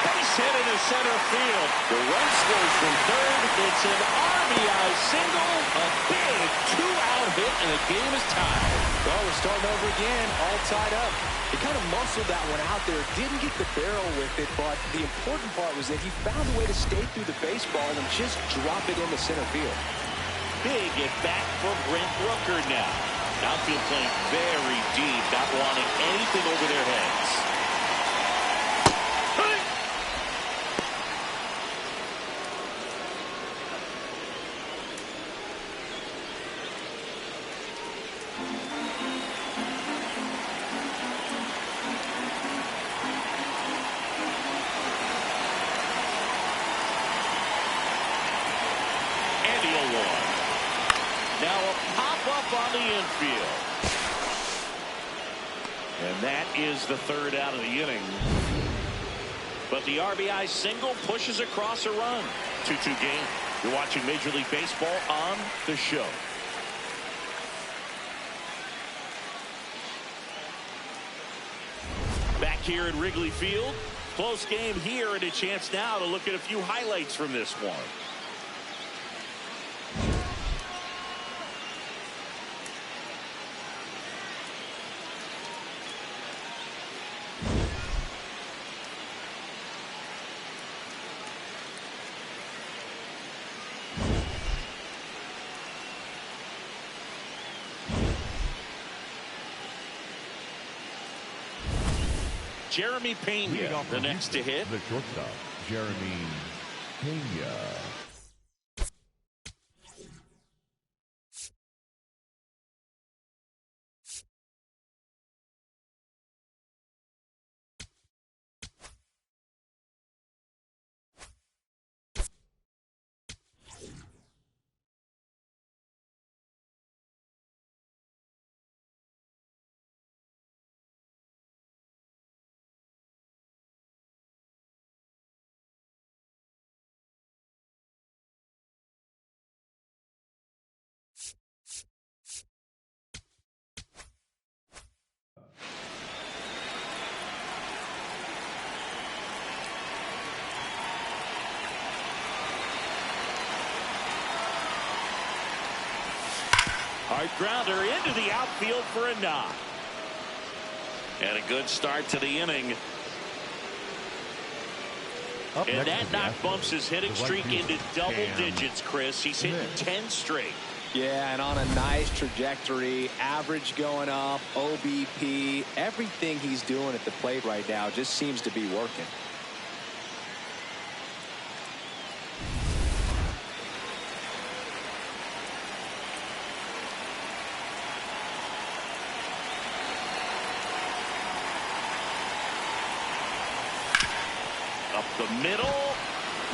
Base hit into center field. The run scores from third. It's an RBI single. A big 2-out hit, and the game is tied. Well, we're starting over again, all tied up. He kind of muscled that one out there, didn't get the barrel with it, but the important part was that he found a way to stay through the baseball and just drop it into center field. Big at bat for Brent Rooker now. Outfield playing very deep, not wanting anything over their heads. Now a pop-up on the infield. And that is the third out of the inning. But the RBI single pushes across a run. 2-2 game. You're watching Major League Baseball on the show. Back here at Wrigley Field. Close game here, and a chance now to look at a few highlights from this one. Jeremy Pena, the next to hit. The shortstop, Jeremy Pena. Hard grounder into the outfield for a knock. And a good start to the inning. And that knock bumps his hitting streak into double digits, Chris. He's hitting 10 straight. Yeah, and on a nice trajectory, average going up, OBP, everything he's doing at the plate right now just seems to be working. Up the middle,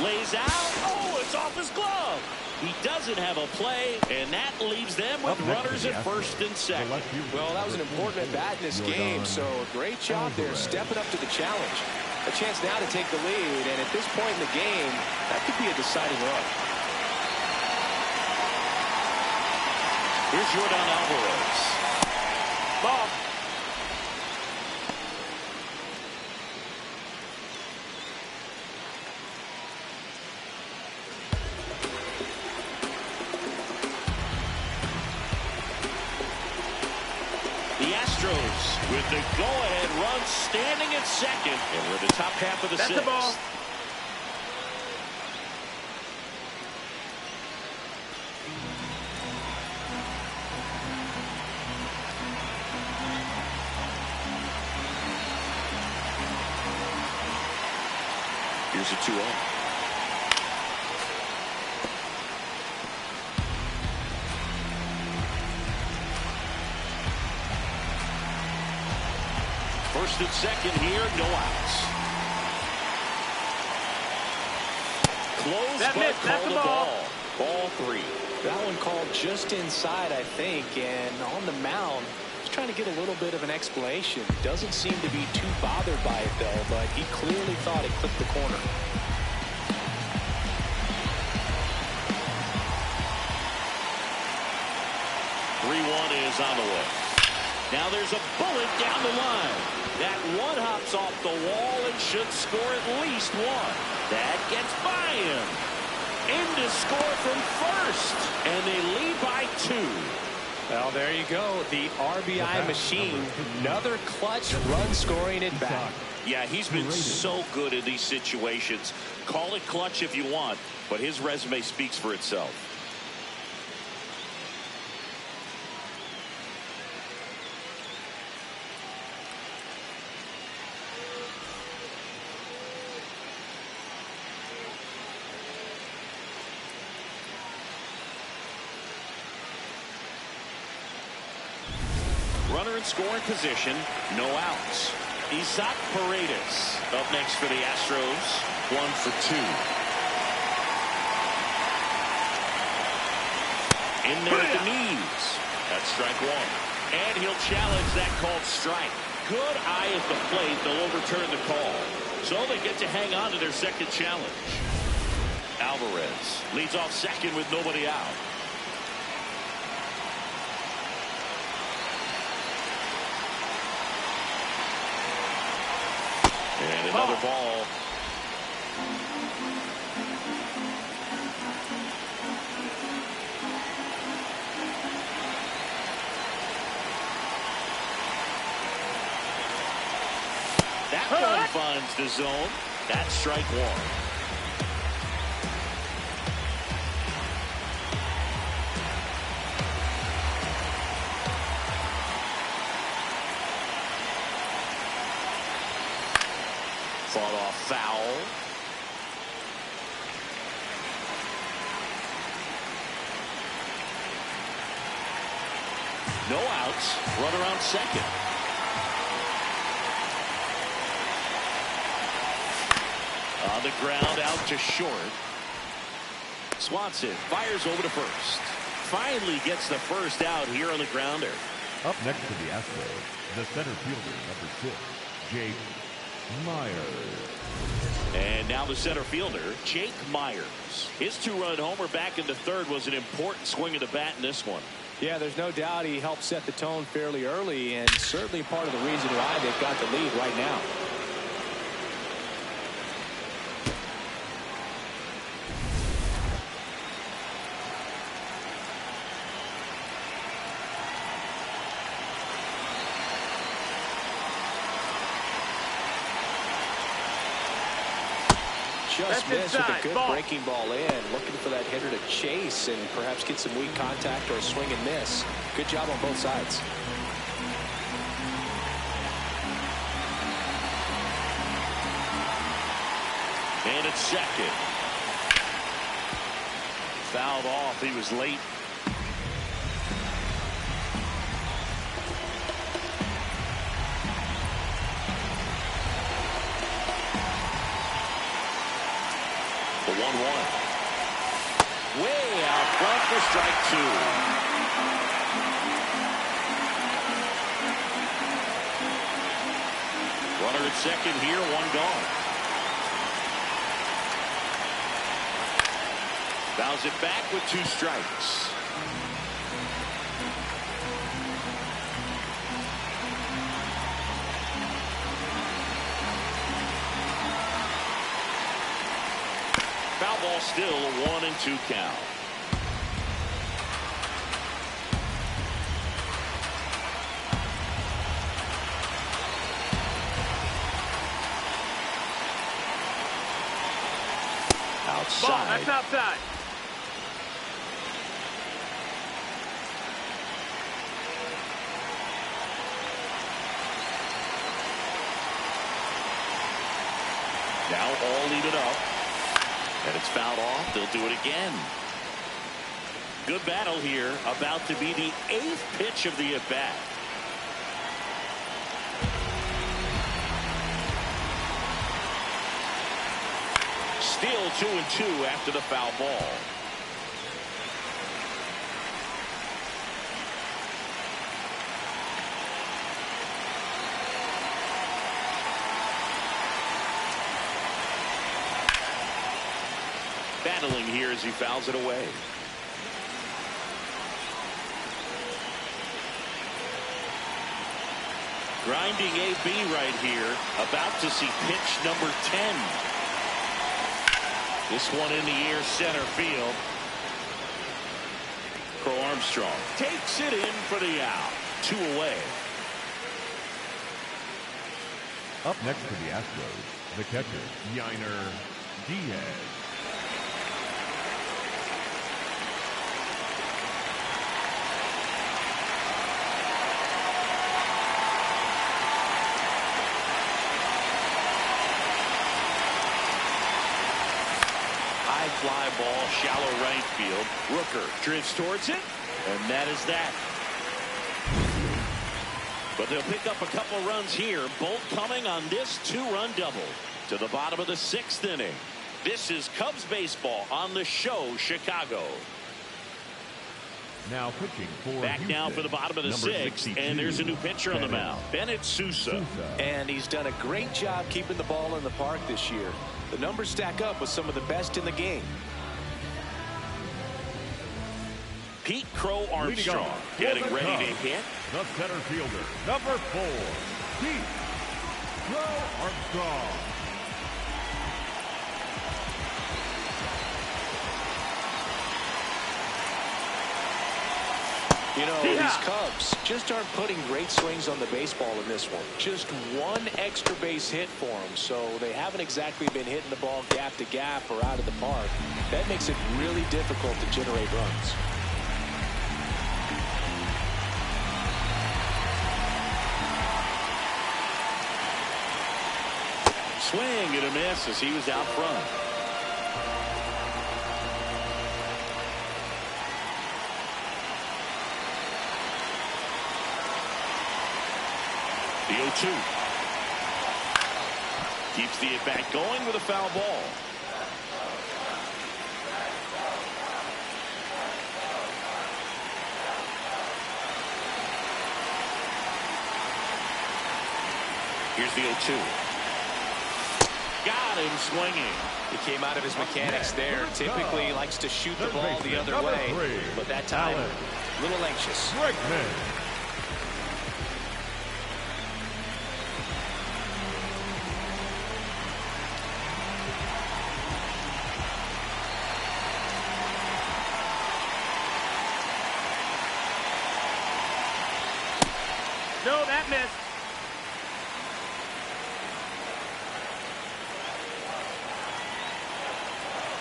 lays out. Oh, it's off his glove. He doesn't have a play, and that leaves them with runners at first and second. Well, that was an important at-bat in this game, so a great job there stepping up to the challenge. A chance now to take the lead, and at this point in the game, that could be a deciding run. Here's Jordan Alvarez. Ball. The Astros with the go-ahead run standing at second. And we're in the top half of the That's sixth. the ball. Here's a 2-0. First and second here, no outs. Close, That but missed. That's called a a ball. Ball 3. That one called just inside, I think, and on the mound, he's trying to get a little bit of an explanation. Doesn't seem to be too bothered by it, though, but he clearly thought it clipped the corner. Is on the way. Now there's a bullet down the line. That one hops off the wall and should score at least one. That gets by him. In to score from first. And they lead by 2. Well, there you go. The RBI machine. Another clutch run scoring at bat. Yeah, he's been so good in these situations. Call it clutch if you want, but his resume speaks for itself. Runner in scoring position, no outs. Isaac Paredes up next for the Astros, 1 for 2. In there at the knees. That's strike 1. And he'll challenge that called strike. Good eye at the plate. They'll overturn the call. So they get to hang on to their second challenge. Alvarez leads off second with nobody out. And another ball. That one finds the zone. That's strike 1. Fought off foul. No outs. Runner on second. On the ground, out to short. Swanson fires over to first. Finally gets the first out here on the grounder. Up next to the Astros, the center fielder, number 6, Jake Myers. And now the center fielder, Jake Myers. His 2-run homer back in the third was an important swing of the bat in this one. Yeah, there's no doubt he helped set the tone fairly early, and certainly part of the reason why they've got the lead right now. Just missed with a good breaking ball in. Looking for that hitter to chase and perhaps get some weak contact or a swing and miss. Good job on both sides. And it's second. Fouled off. He was late. The 1-1. Way out front for strike 2. Runner at second here, 1 gone. Fouls it back with 2 strikes. ball, still a 1-2 count. Outside. Ball, that's outside. Now all leave it up. And it's fouled off. They'll do it again. Good battle here. About to be the 8th pitch of the at-bat. Still 2-2 after the foul ball. Battling here as he fouls it away. Grinding AB right here. About to see pitch number 10. This one in the air, center field. Crow Armstrong takes it in for the out. 2 away. Up next for the Astros, the catcher, Yainer Diaz. Fly ball, shallow right field. Rooker drifts towards it, and that is that. But they'll pick up a couple runs here, both coming on this 2-run double. To the bottom of the 6th inning. This is Cubs baseball on the show, Chicago. Now pitching for Back Houston, now for the bottom of the 6th, and there's a new pitcher on the mound, Bennett Sousa. And he's done a great job keeping the ball in the park this year. The numbers stack up with some of the best in the game. Pete Crow Armstrong getting ready to hit. The center fielder, number 4, Pete Crow Armstrong. You know, these Cubs just aren't putting great swings on the baseball in this one. Just one extra base hit for them, so they haven't exactly been hitting the ball gap to gap or out of the park. That makes it really difficult to generate runs. Swing and a miss as he was out front. The 0-2. Keeps the at-bat going with a foul ball. Here's the 0-2. Got him swinging. He came out of his mechanics there. Typically he likes to shoot the ball the other way, but that time a little anxious. No, that missed.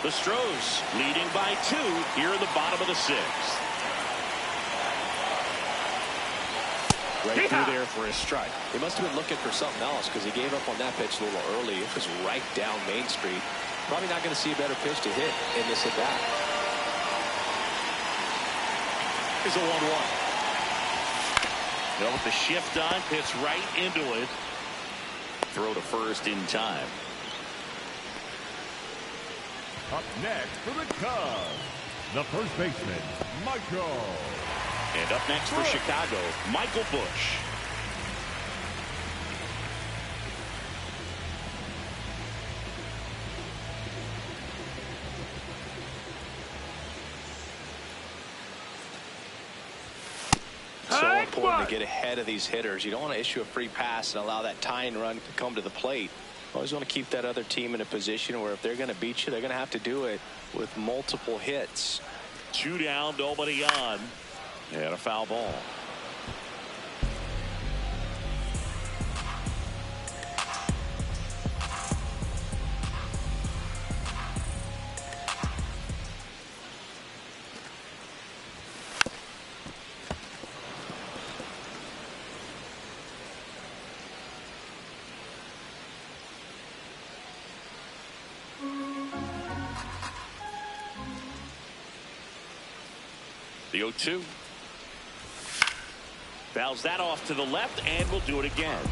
The Astros leading by 2 here in the bottom of the 6th. Right through there for a strike. He must have been looking for something else because he gave up on that pitch a little early. It was right down Main Street. Probably not going to see a better pitch to hit in this at bat. Here's a 1-1. Well, with the shift on, hits right into it. Throw to first in time. Up next for the Cubs, the first baseman, Michael. And up next for Chicago, Michael Busch. So important to get ahead of these hitters. You don't want to issue a free pass and allow that tying run to come to the plate. Always want to keep that other team in a position where if they're going to beat you, they're going to have to do it with multiple hits. 2 down, nobody on, and a foul ball. The 0-2. Fouls that off to the left, and will do it again.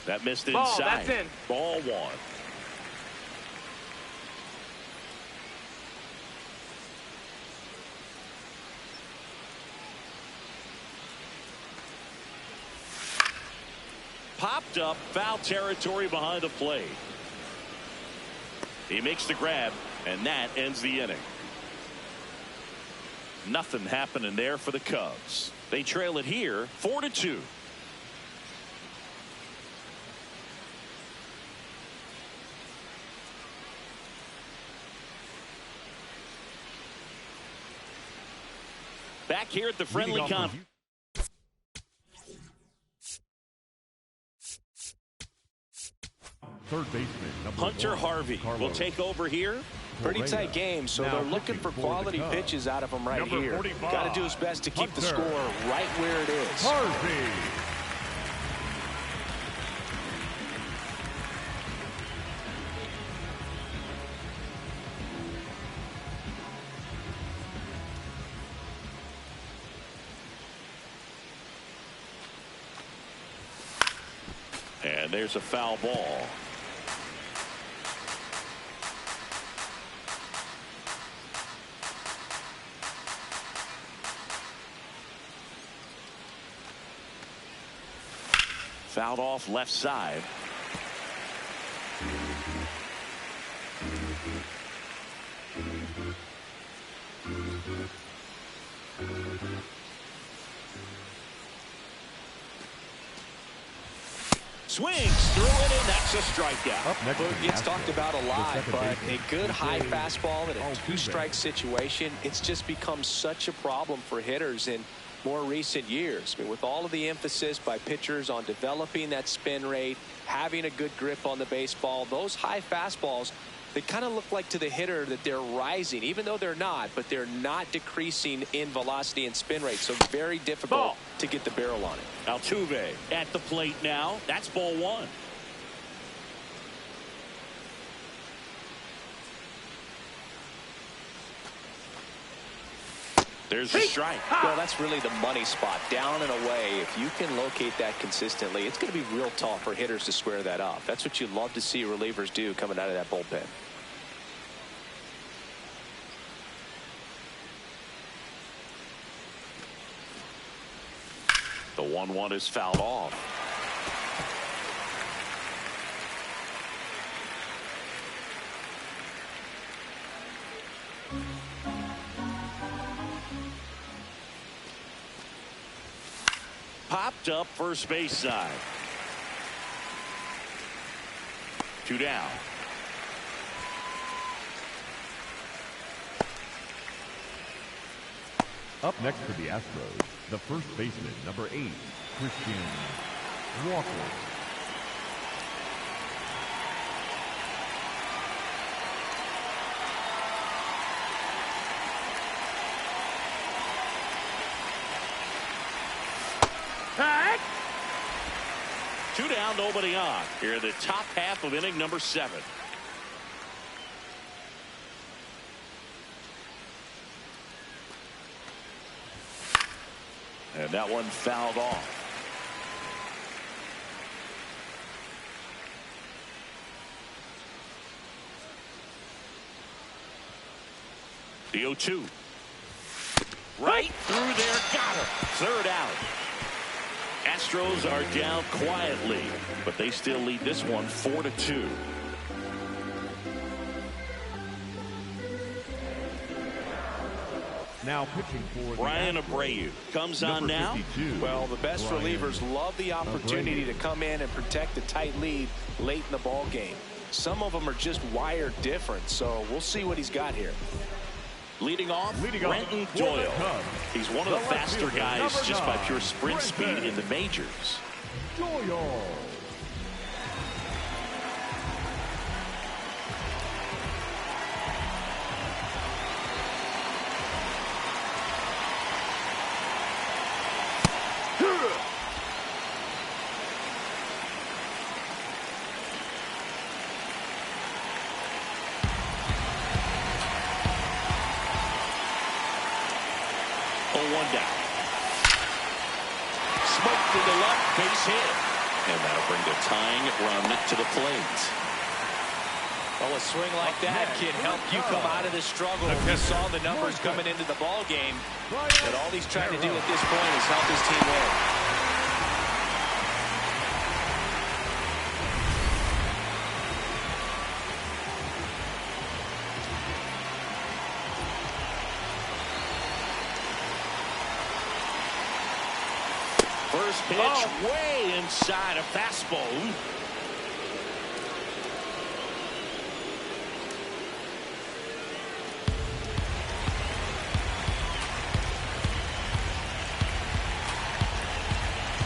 That missed inside. Ball, that's in. Ball 1. Popped up, foul territory behind the plate. He makes the grab, and that ends the inning. Nothing happening there for the Cubs. They trail it here 4-2. Back here at the friendly conference. Third baseman, Hunter Harvey will take over here. Pretty tight game, so they're looking for quality pitches out of him right here. Got to do his best to keep the score right where it is. Harvey. And there's a foul ball. Fouled off left side. Swings through it, and that's a strikeout. Well, it gets talked about a lot, but a good high fastball in a two-strike situation, it's just become such a problem for hitters in more recent years. I mean, with all of the emphasis by pitchers on developing that spin rate, having a good grip on the baseball, those high fastballs, they kind of look like to the hitter that they're rising, even though they're not, but they're not decreasing in velocity and spin rate. So very difficult to get the barrel on it. Altuve at the plate now. That's ball 1. There's a strike. Well, that's really the money spot, down and away. If you can locate that consistently, it's going to be real tough for hitters to square that up. That's what you love to see relievers do coming out of that bullpen. The 1-1 is fouled off. Popped up first base side. 2 down. Up next for the Astros, the first baseman, number 8, Christian Walker. Hey! 2 down, nobody on. Here in the top half of inning number 7. And that one fouled off. The 0-2. Right through there, got him. Third out. Astros are down quietly, but they still lead this one 4-2. Now pitching for the Brian Astros, Abreu comes on number now. 52, Well, the best Brian relievers love the opportunity Abreu. to come in and protect a tight lead late in the ball game. Some of them are just wired different, so we'll see what he's got here. Leading off, Leading Brenton off for the Doyle. Cubs, He's one of the the left faster fielder, guys number just by 9, pure sprint speed Brenton in the majors. Doyle. One down. Smoked to the left, base hit. And that'll bring the tying run to the plate. Well, a swing like that can help you come out of this struggle. We saw the numbers coming into the ball game, but all he's trying to do at this point is help his team win. First pitch way inside a fastball.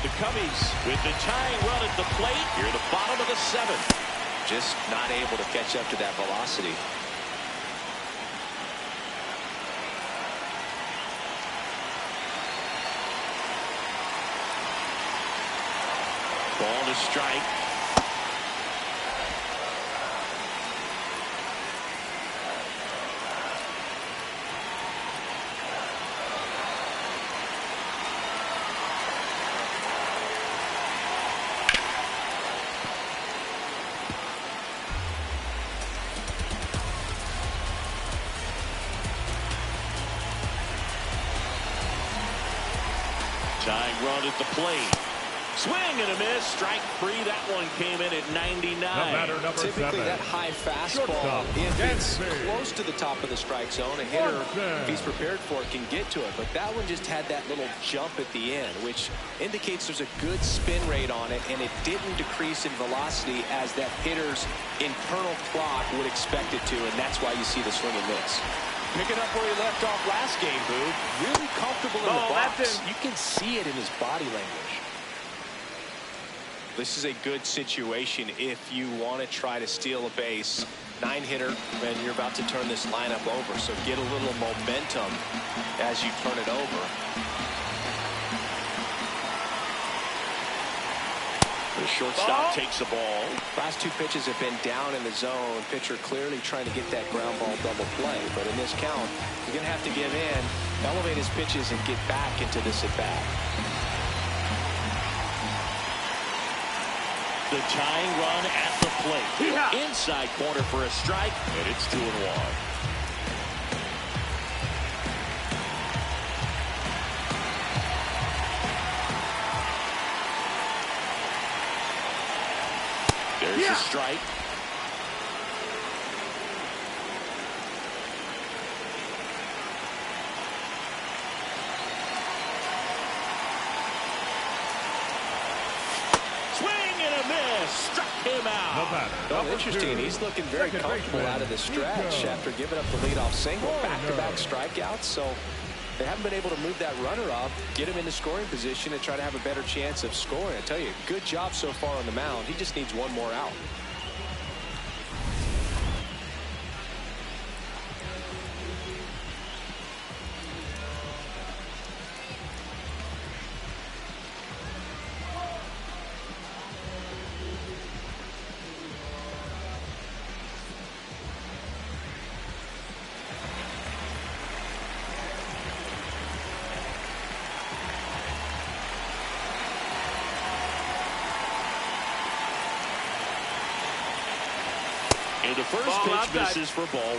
The Cubbies with the tying run at the plate here at the bottom of the 7th. Just not able to catch up to that velocity. Ball to strike. Tying run at the plate. Swing and a miss. Strike 3. That one came in at 99. Typically that high fastball, if it's close to the top of the strike zone, a hitter, if he's prepared for it, can get to it. But that one just had that little jump at the end, which indicates there's a good spin rate on it, and it didn't decrease in velocity as that hitter's internal clock would expect it to, and that's why you see the swing and miss. Picking up where he left off last game, Boog. Really comfortable in the box. You can see it in his body language. This is a good situation if you want to try to steal a base. 9-hitter, and you're about to turn this lineup over. So get a little momentum as you turn it over. The shortstop takes the ball. Last 2 pitches have been down in the zone. Pitcher clearly trying to get that ground ball double play. But in this count, he's going to have to give in, elevate his pitches, and get back into this at bat. The tying run at the plate. Inside corner for a strike, and it's 2-1. There's the strike. Struck him out. Well, interesting. He's looking very comfortable out of the stretch after giving up the leadoff single. Back-to-back strikeouts. So they haven't been able to move that runner up, get him into scoring position, and try to have a better chance of scoring. I tell you, good job so far on the mound. He just needs one more out. And the first pitch misses for ball 1.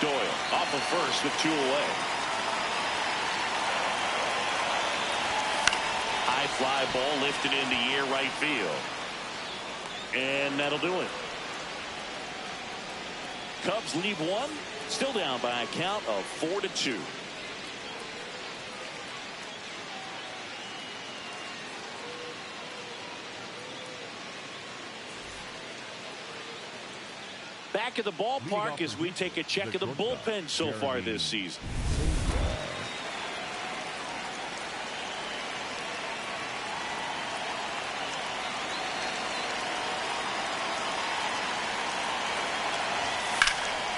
Doyle off of first with 2 away. High fly ball lifted into the air right field. And that'll do it. Cubs lead one. Still down by a count of 4-2. Back at the ballpark as we take a check of the bullpen so far this season.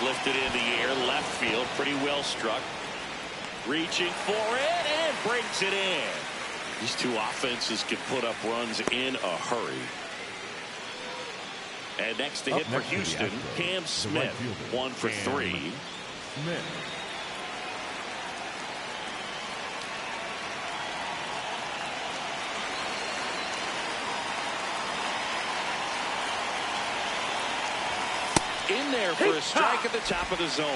Lifted in the air, left field, pretty well struck. Reaching for it and brings it in. These two offenses can put up runs in a hurry. And next to hit for Houston, Cam Smith, 1 for 3. Smith. In there for a strike at the top of the zone.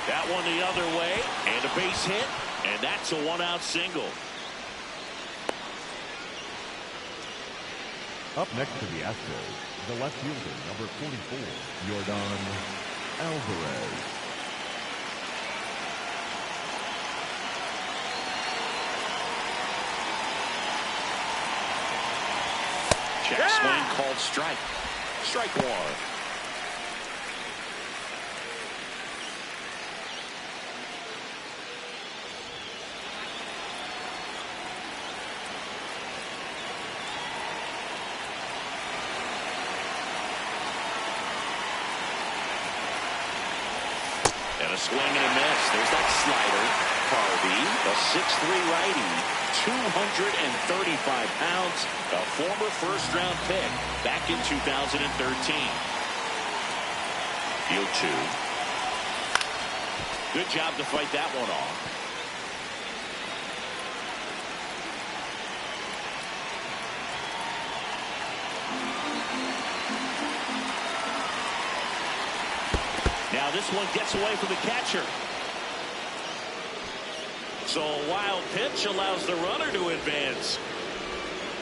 That one the other way, and a base hit, and that's a 1-out single. Up next to the Astros, the left fielder, number 44, Yordan Alvarez. Check swing called strike. Strike one. And a swing and a miss. There's that slider. Harvey, a 6'3" righty, 235 pounds, a former first-round pick back in 2013. 0-2. Good job to fight that one off. Now this one gets away from the catcher. So a wild pitch allows the runner to advance.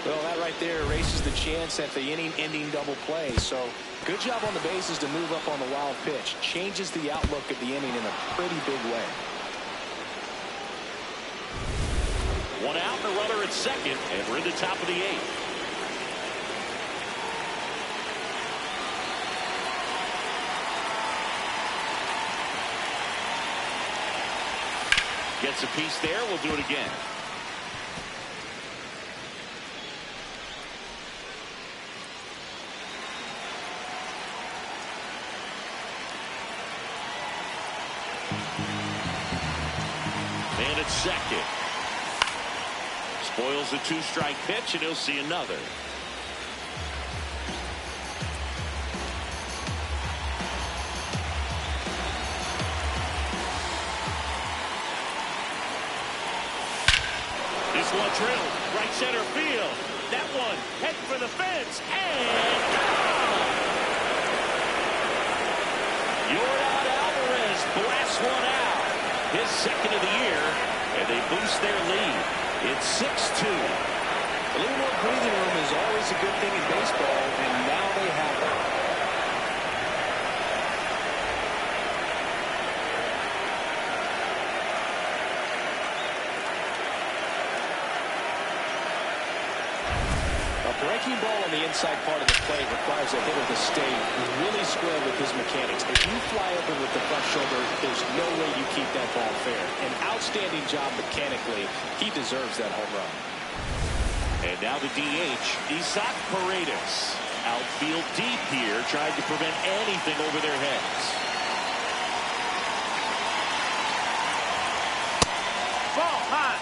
Well, that right there erases the chance at the inning-ending double play. So good job on the bases to move up on the wild pitch. Changes the outlook of the inning in a pretty big way. 1 out, the runner at second, and we're in the top of the 8th. Gets a piece there. We'll do it again. And it's second. Spoils the 2-strike pitch, and he'll see another. One drilled right center field. That one heading for the fence and gone. Yordan Alvarez blasts one out. His second of the year, and they boost their lead. It's 6-2. A little more breathing room is always a good thing in baseball, and now they have it. Breaking ball on the inside part of the plate requires a hitter to stay really square with his mechanics. If you fly open with the front shoulder, there's no way you keep that ball fair. An outstanding job mechanically. He deserves that home run. And now the DH, Isaac Paredes. Outfield deep here, trying to prevent anything over their heads. Ball hot.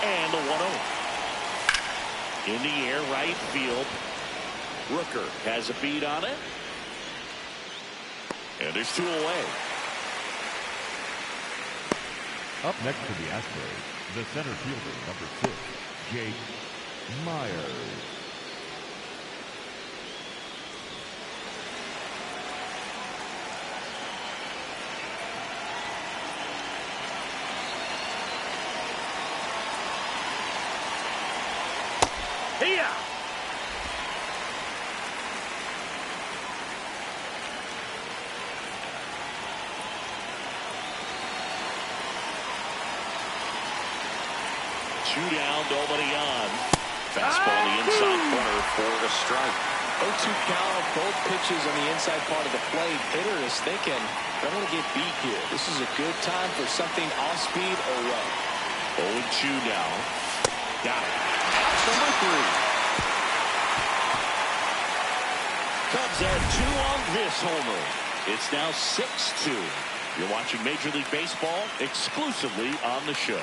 And the 1-0. In the air, right field. Rooker has a beat on it. And there's 2 away. Up next for the Astros, the center fielder, number 6, Jake Myers. Here. Two down, nobody on. Fastball the inside corner for the strike. 0-2 count, both pitches on the inside part of the plate. Hitter is thinking, I don't want to get beat here. This is a good time for something off speed or run. 0-2 now. Got it. That's number 3. Cubs had 2 on this homer. It's now 6-2. You're watching Major League Baseball exclusively on the show.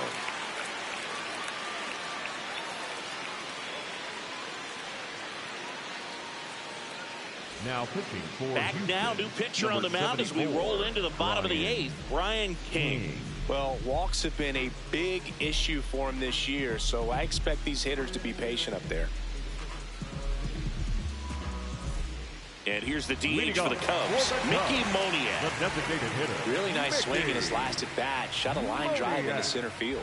Now pitching for Back Houston, now, new pitcher on the number mound as we 74, roll into the bottom of the Brian 8th. Brian King. Well, walks have been a big issue for him this year, so I expect these hitters to be patient up there. And here's the DH Leading for the off Cubs, for the Mickey Cubs, Moniak. the designated hitter. Really nice Mickey swing in his last at bat. Shot a line drive into center field.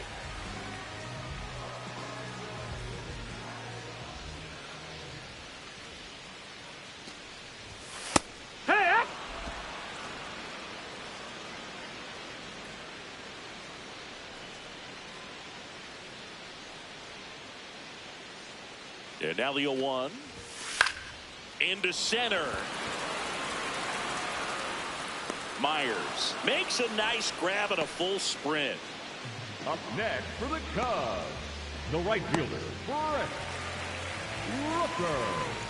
Hey. And now the 0-1. Into center. Myers makes a nice grab and a full sprint. Up next for the Cubs, the right fielder, Brett Rooker.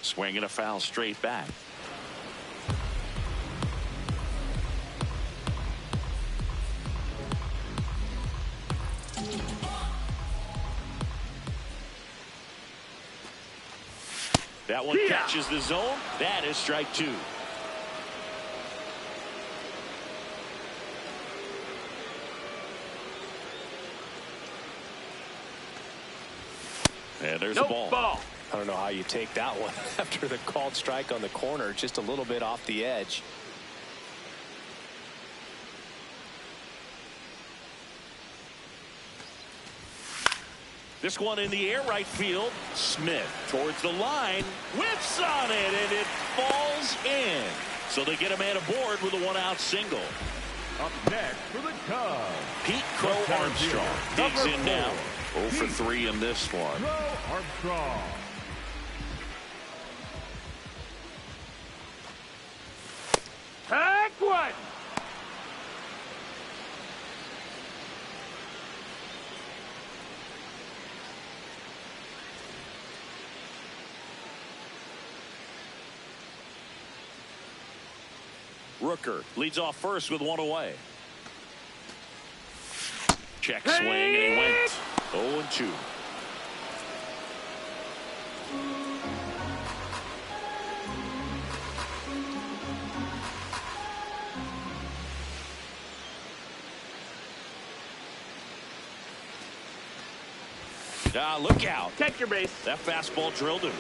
Swinging a foul straight back. That one catches the zone. That is strike 2. And there's a ball. I don't know how you take that one after the called strike on the corner, just a little bit off the edge. This one in the air, right field. Smith towards the line, whips on it, and it falls in. So they get a man aboard with a 1-out single. Up next for the Cubs, Pete Crow Armstrong digs in now. 0 for 3 in this one. Crow Armstrong. Take one. Rooker leads off first with 1 away. Check swing, and he went 0-2. Look out. Take your base. That fastball drilled him.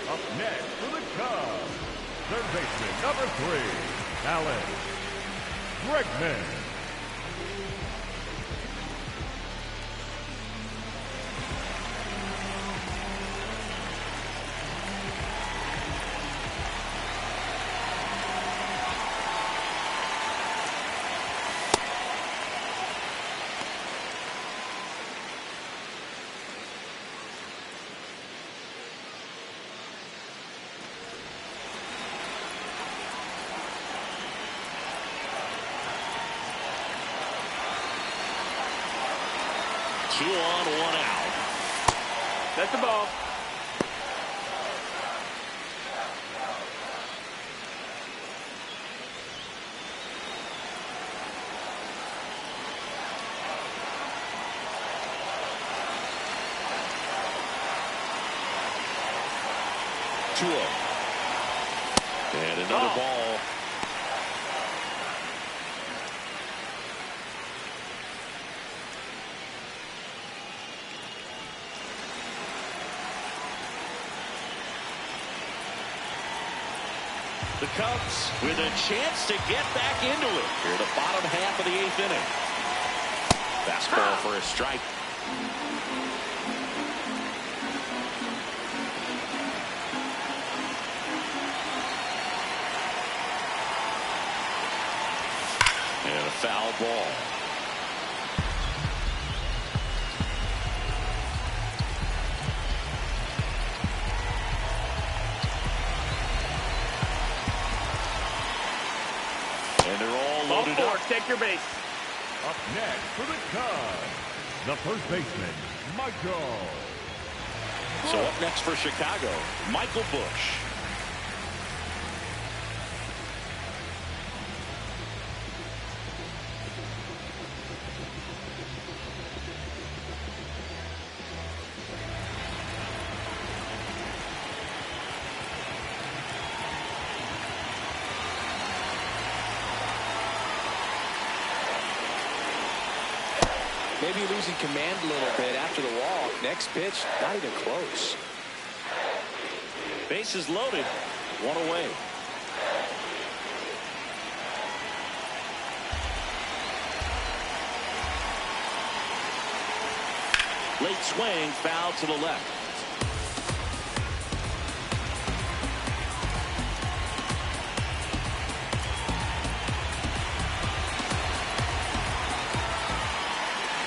Up next for the Cubs, third baseman, number 3, Alex Bregman. Two on, 1 out. That's the ball. 2-0. And another ball. The Cubs with a chance to get back into it here, the bottom half of the 8th inning. Fastball for a strike. And a foul ball. And they're all loaded up. Take your base. Up next for the Cubs, the first baseman, Michael. So up next for Chicago, Michael Busch. Maybe losing command a little bit after the walk. Next pitch, not even close. Bases loaded, 1 away. Late swing, foul to the left.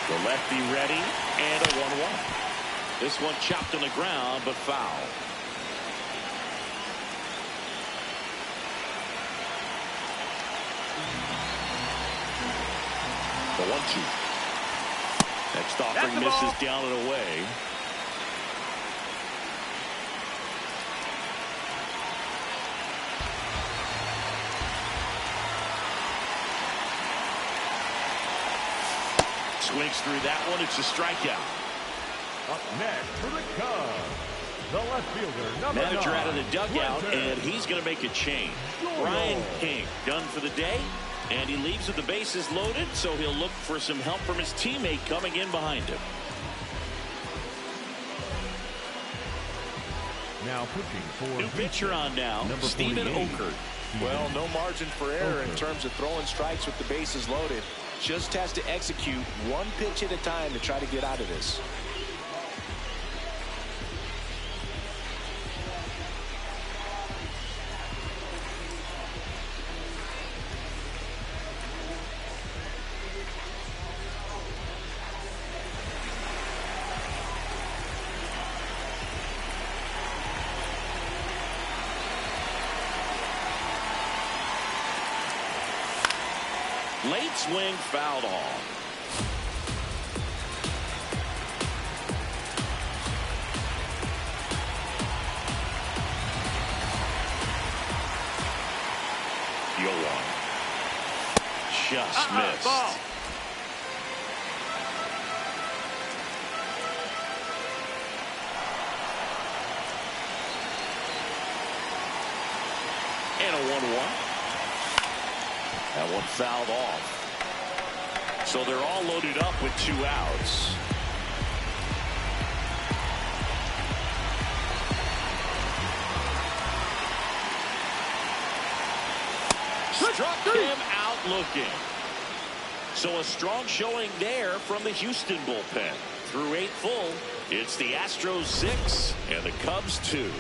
The lefty ready, and a 1-1. This one chopped on the ground, but foul. The 1-2. Next offering misses down and away. Swings through that one. It's a strikeout. Up next for the Cubs, the left fielder, number 9. Manager out of the dugout, and he's going to make a change. Ryan King done for the day, and he leaves with the bases loaded, so he'll look for some help from his teammate coming in behind him. Now pitching for new pitcher on now, number Stephen 48. Okert. Well, no margin for error in terms of throwing strikes with the bases loaded. Just has to execute one pitch at a time to try to get out of this. Late swing, fouled off. Just missed. Ball. And a 1-1. That one fouled off. So they're all loaded up with 2 outs. Struck him out looking. So a strong showing there from the Houston bullpen. Through 8 full, it's the Astros 6 and the Cubs 2.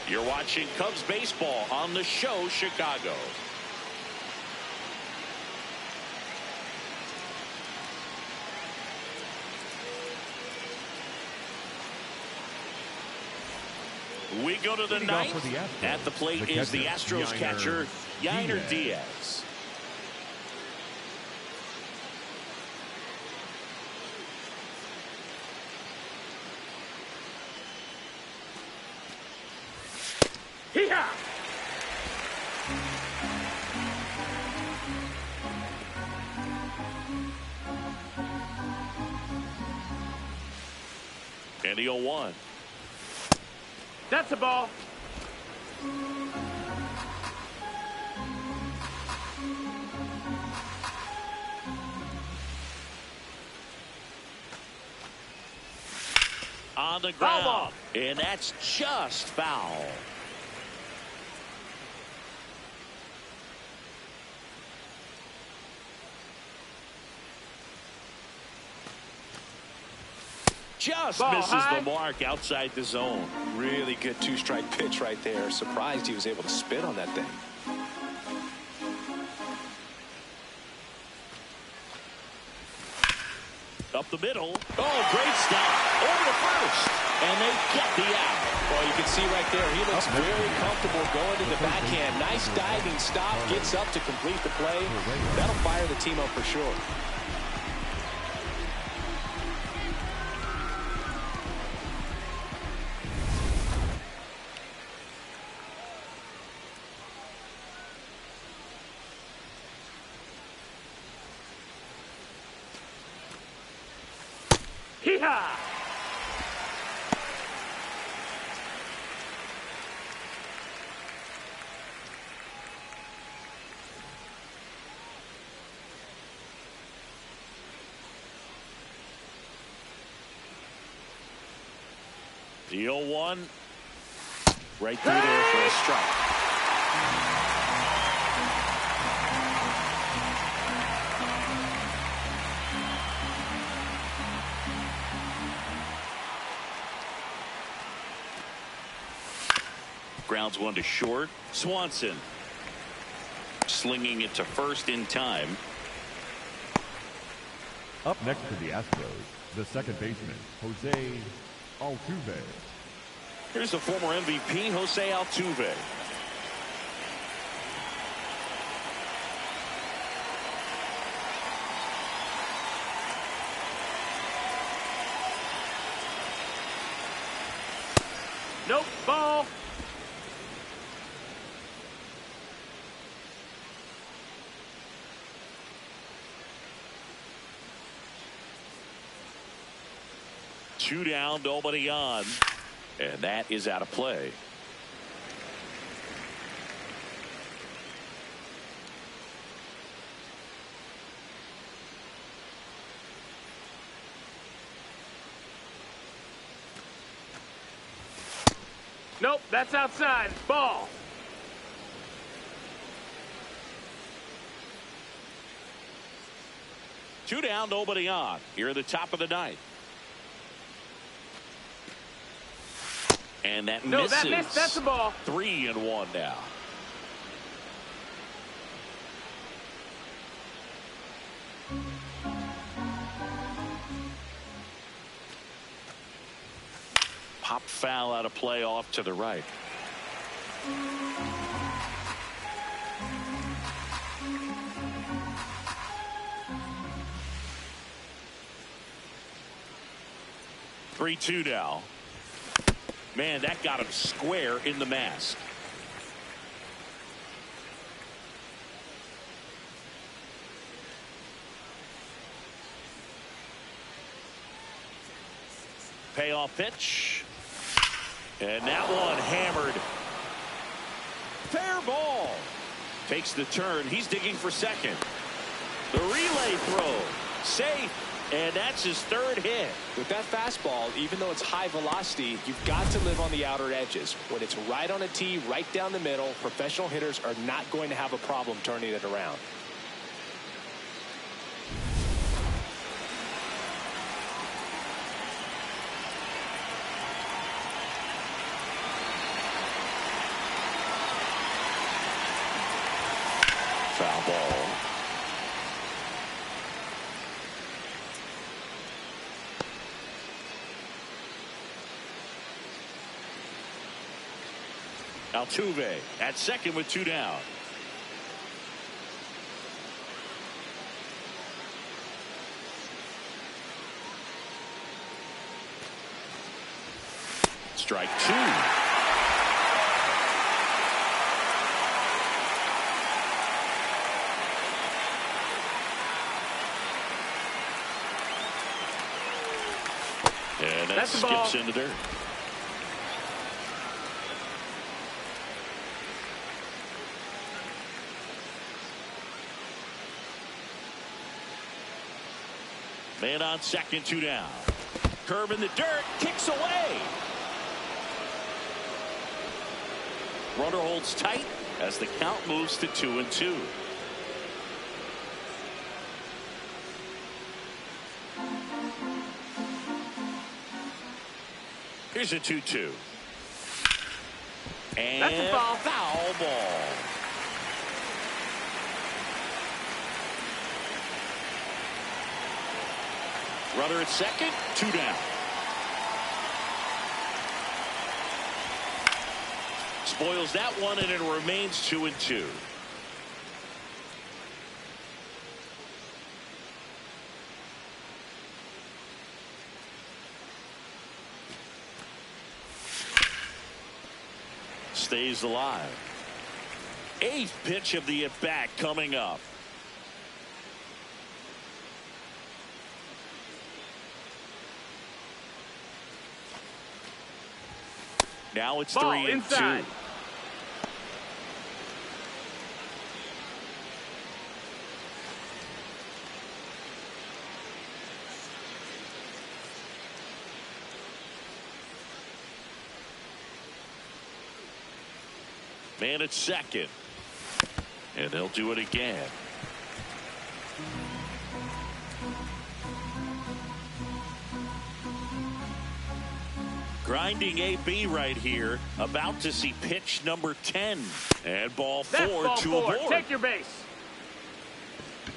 You're watching Cubs baseball on the show Chicago. We go to the 9th. At the plate is the Astros catcher, Yainer Diaz. Hee-haw! And the 0-1. That's a ball. on the Foul ground. ball. And that's just foul. Just Ball misses high. the mark outside the zone. Really good two-strike pitch right there. Surprised he was able to spit on that thing. Up the middle. Oh, great stop. Over to first. And they get the out. Well, you can see right there, he looks very comfortable going to the backhand. Nice diving stop. Gets up to complete the play. That'll fire the team up for sure. Hee-haw! The 0-1. Right through there for a strike. Grounds one to short. Swanson slinging it to first in time. Up next to the Astros, the second baseman, Jose Altuve. Here's the former MVP, Jose Altuve. Nope, ball. Two down, nobody on. And that is out of play. Nope, that's outside. Ball. Two down, nobody on. Here at the top of the ninth. And that No, misses. that missed. That's a ball. 3-1 now. Pop foul out of play off to the right. Three-two now. Man, that got him square in the mask. Payoff pitch. And that one hammered. Fair ball. Takes the turn. He's digging for second. The relay throw. Safe. And that's his third hit. With that fastball, even though it's high velocity, you've got to live on the outer edges. When it's right on a tee, right down the middle, professional hitters are not going to have a problem turning it around. Foul ball. Altuve at second with two down. Strike two. And that That's the ball. skips into dirt. Man on second, two down. Curve in the dirt, kicks away. Runner holds tight as the count moves to 2-2. Here's a 2-2. And that's a foul. Foul ball. Runner at second, 2 down. Spoils that one, and it remains 2-2. Stays alive. 8th pitch of the at-bat coming up. Now it's 3-2. Man at second. And they'll do it again. Grinding AB right here. About to see pitch number 10. And ball 4 to a board. Take your base.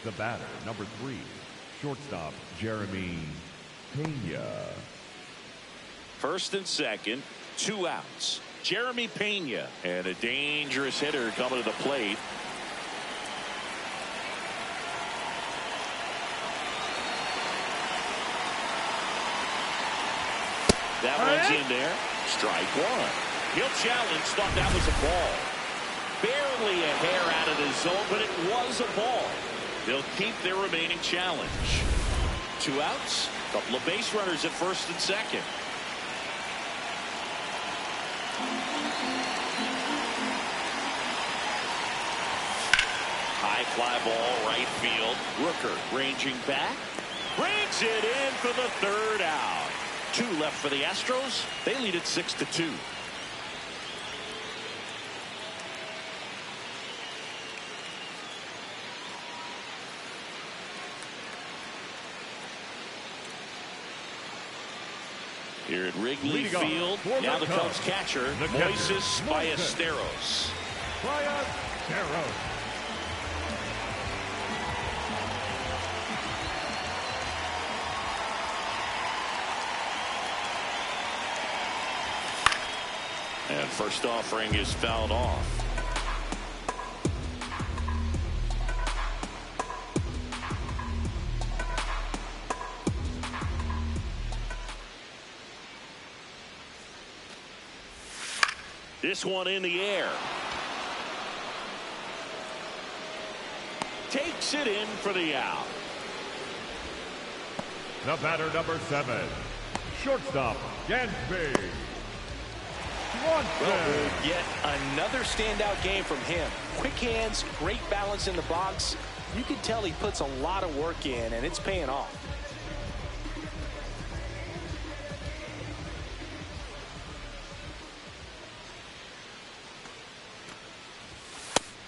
The batter, number 3, shortstop Jeremy Pena. First and second, 2 outs. Jeremy Pena, and a dangerous hitter coming to the plate. That one's in there. Strike 1. He'll challenge. Thought that was a ball. Barely a hair out of the zone, but it was a ball. They'll keep their remaining challenge. 2 outs. Couple of base runners at first and second. High fly ball, right field. Rooker ranging back. Brings it in for the 3rd out. 2 left for the Astros. They lead it 6-2. Here at Wrigley Field, now the Cubs catcher, Moises Ballesteros. And first offering is fouled off. This one in the air. Takes it in for the out. The batter, number 7, shortstop Gansby. Well, yet another standout game from him. Quick hands, great balance in the box. You can tell he puts a lot of work in, and it's paying off.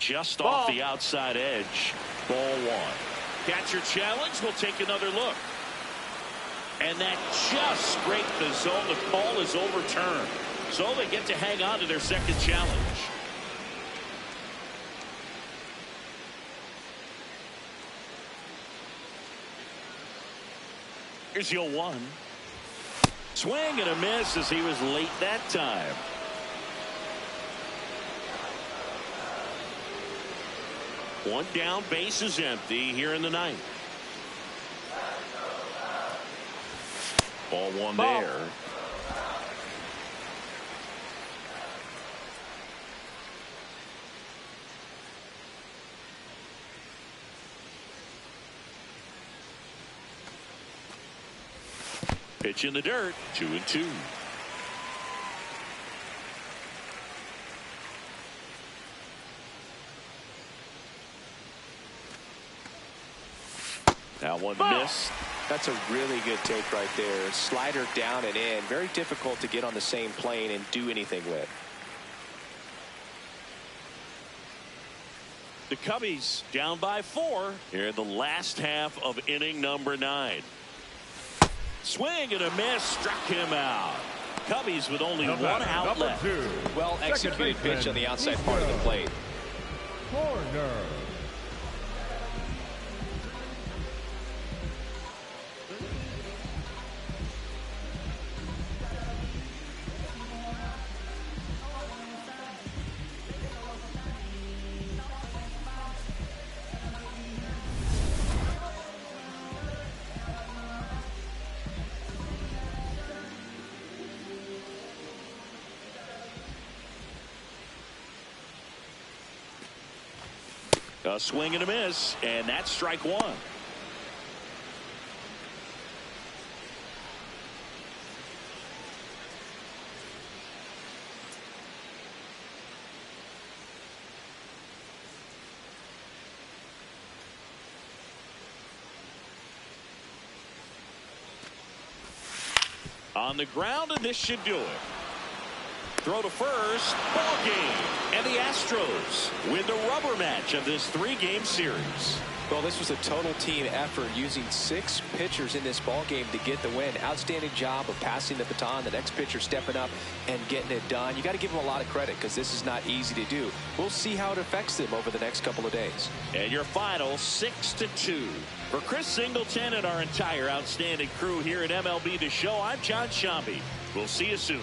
Just off the outside edge. Ball 1. Catcher challenge. We'll take another look. And that just scraped the zone. The call is overturned. So they get to hang on to their second challenge. Here's your 1. Swing and a miss as he was late that time. One down, base is empty here in the 9th. Ball 1 there. Pitch in the dirt, 2-2. That one missed. That's a really good take right there. Slider down and in. Very difficult to get on the same plane and do anything with. The Cubbies down by 4 here in the last half of inning number 9. Swing and a miss, struck him out. Cubbies with only one out left. Well executed pitch on the outside part of the plate. Corner. A swing and a miss, and that's strike 1. On the ground, and this should do it. Throw to first, ball game. And the Astros win the rubber match of this 3-game series. Well, this was a total team effort, using 6 pitchers in this ball game to get the win. Outstanding job of passing the baton. The next pitcher stepping up and getting it done. You got to give them a lot of credit because this is not easy to do. We'll see how it affects them over the next couple of days. And your final 6-2. For Chris Singleton and our entire outstanding crew here at MLB The Show, I'm John Shambi. We'll see you soon.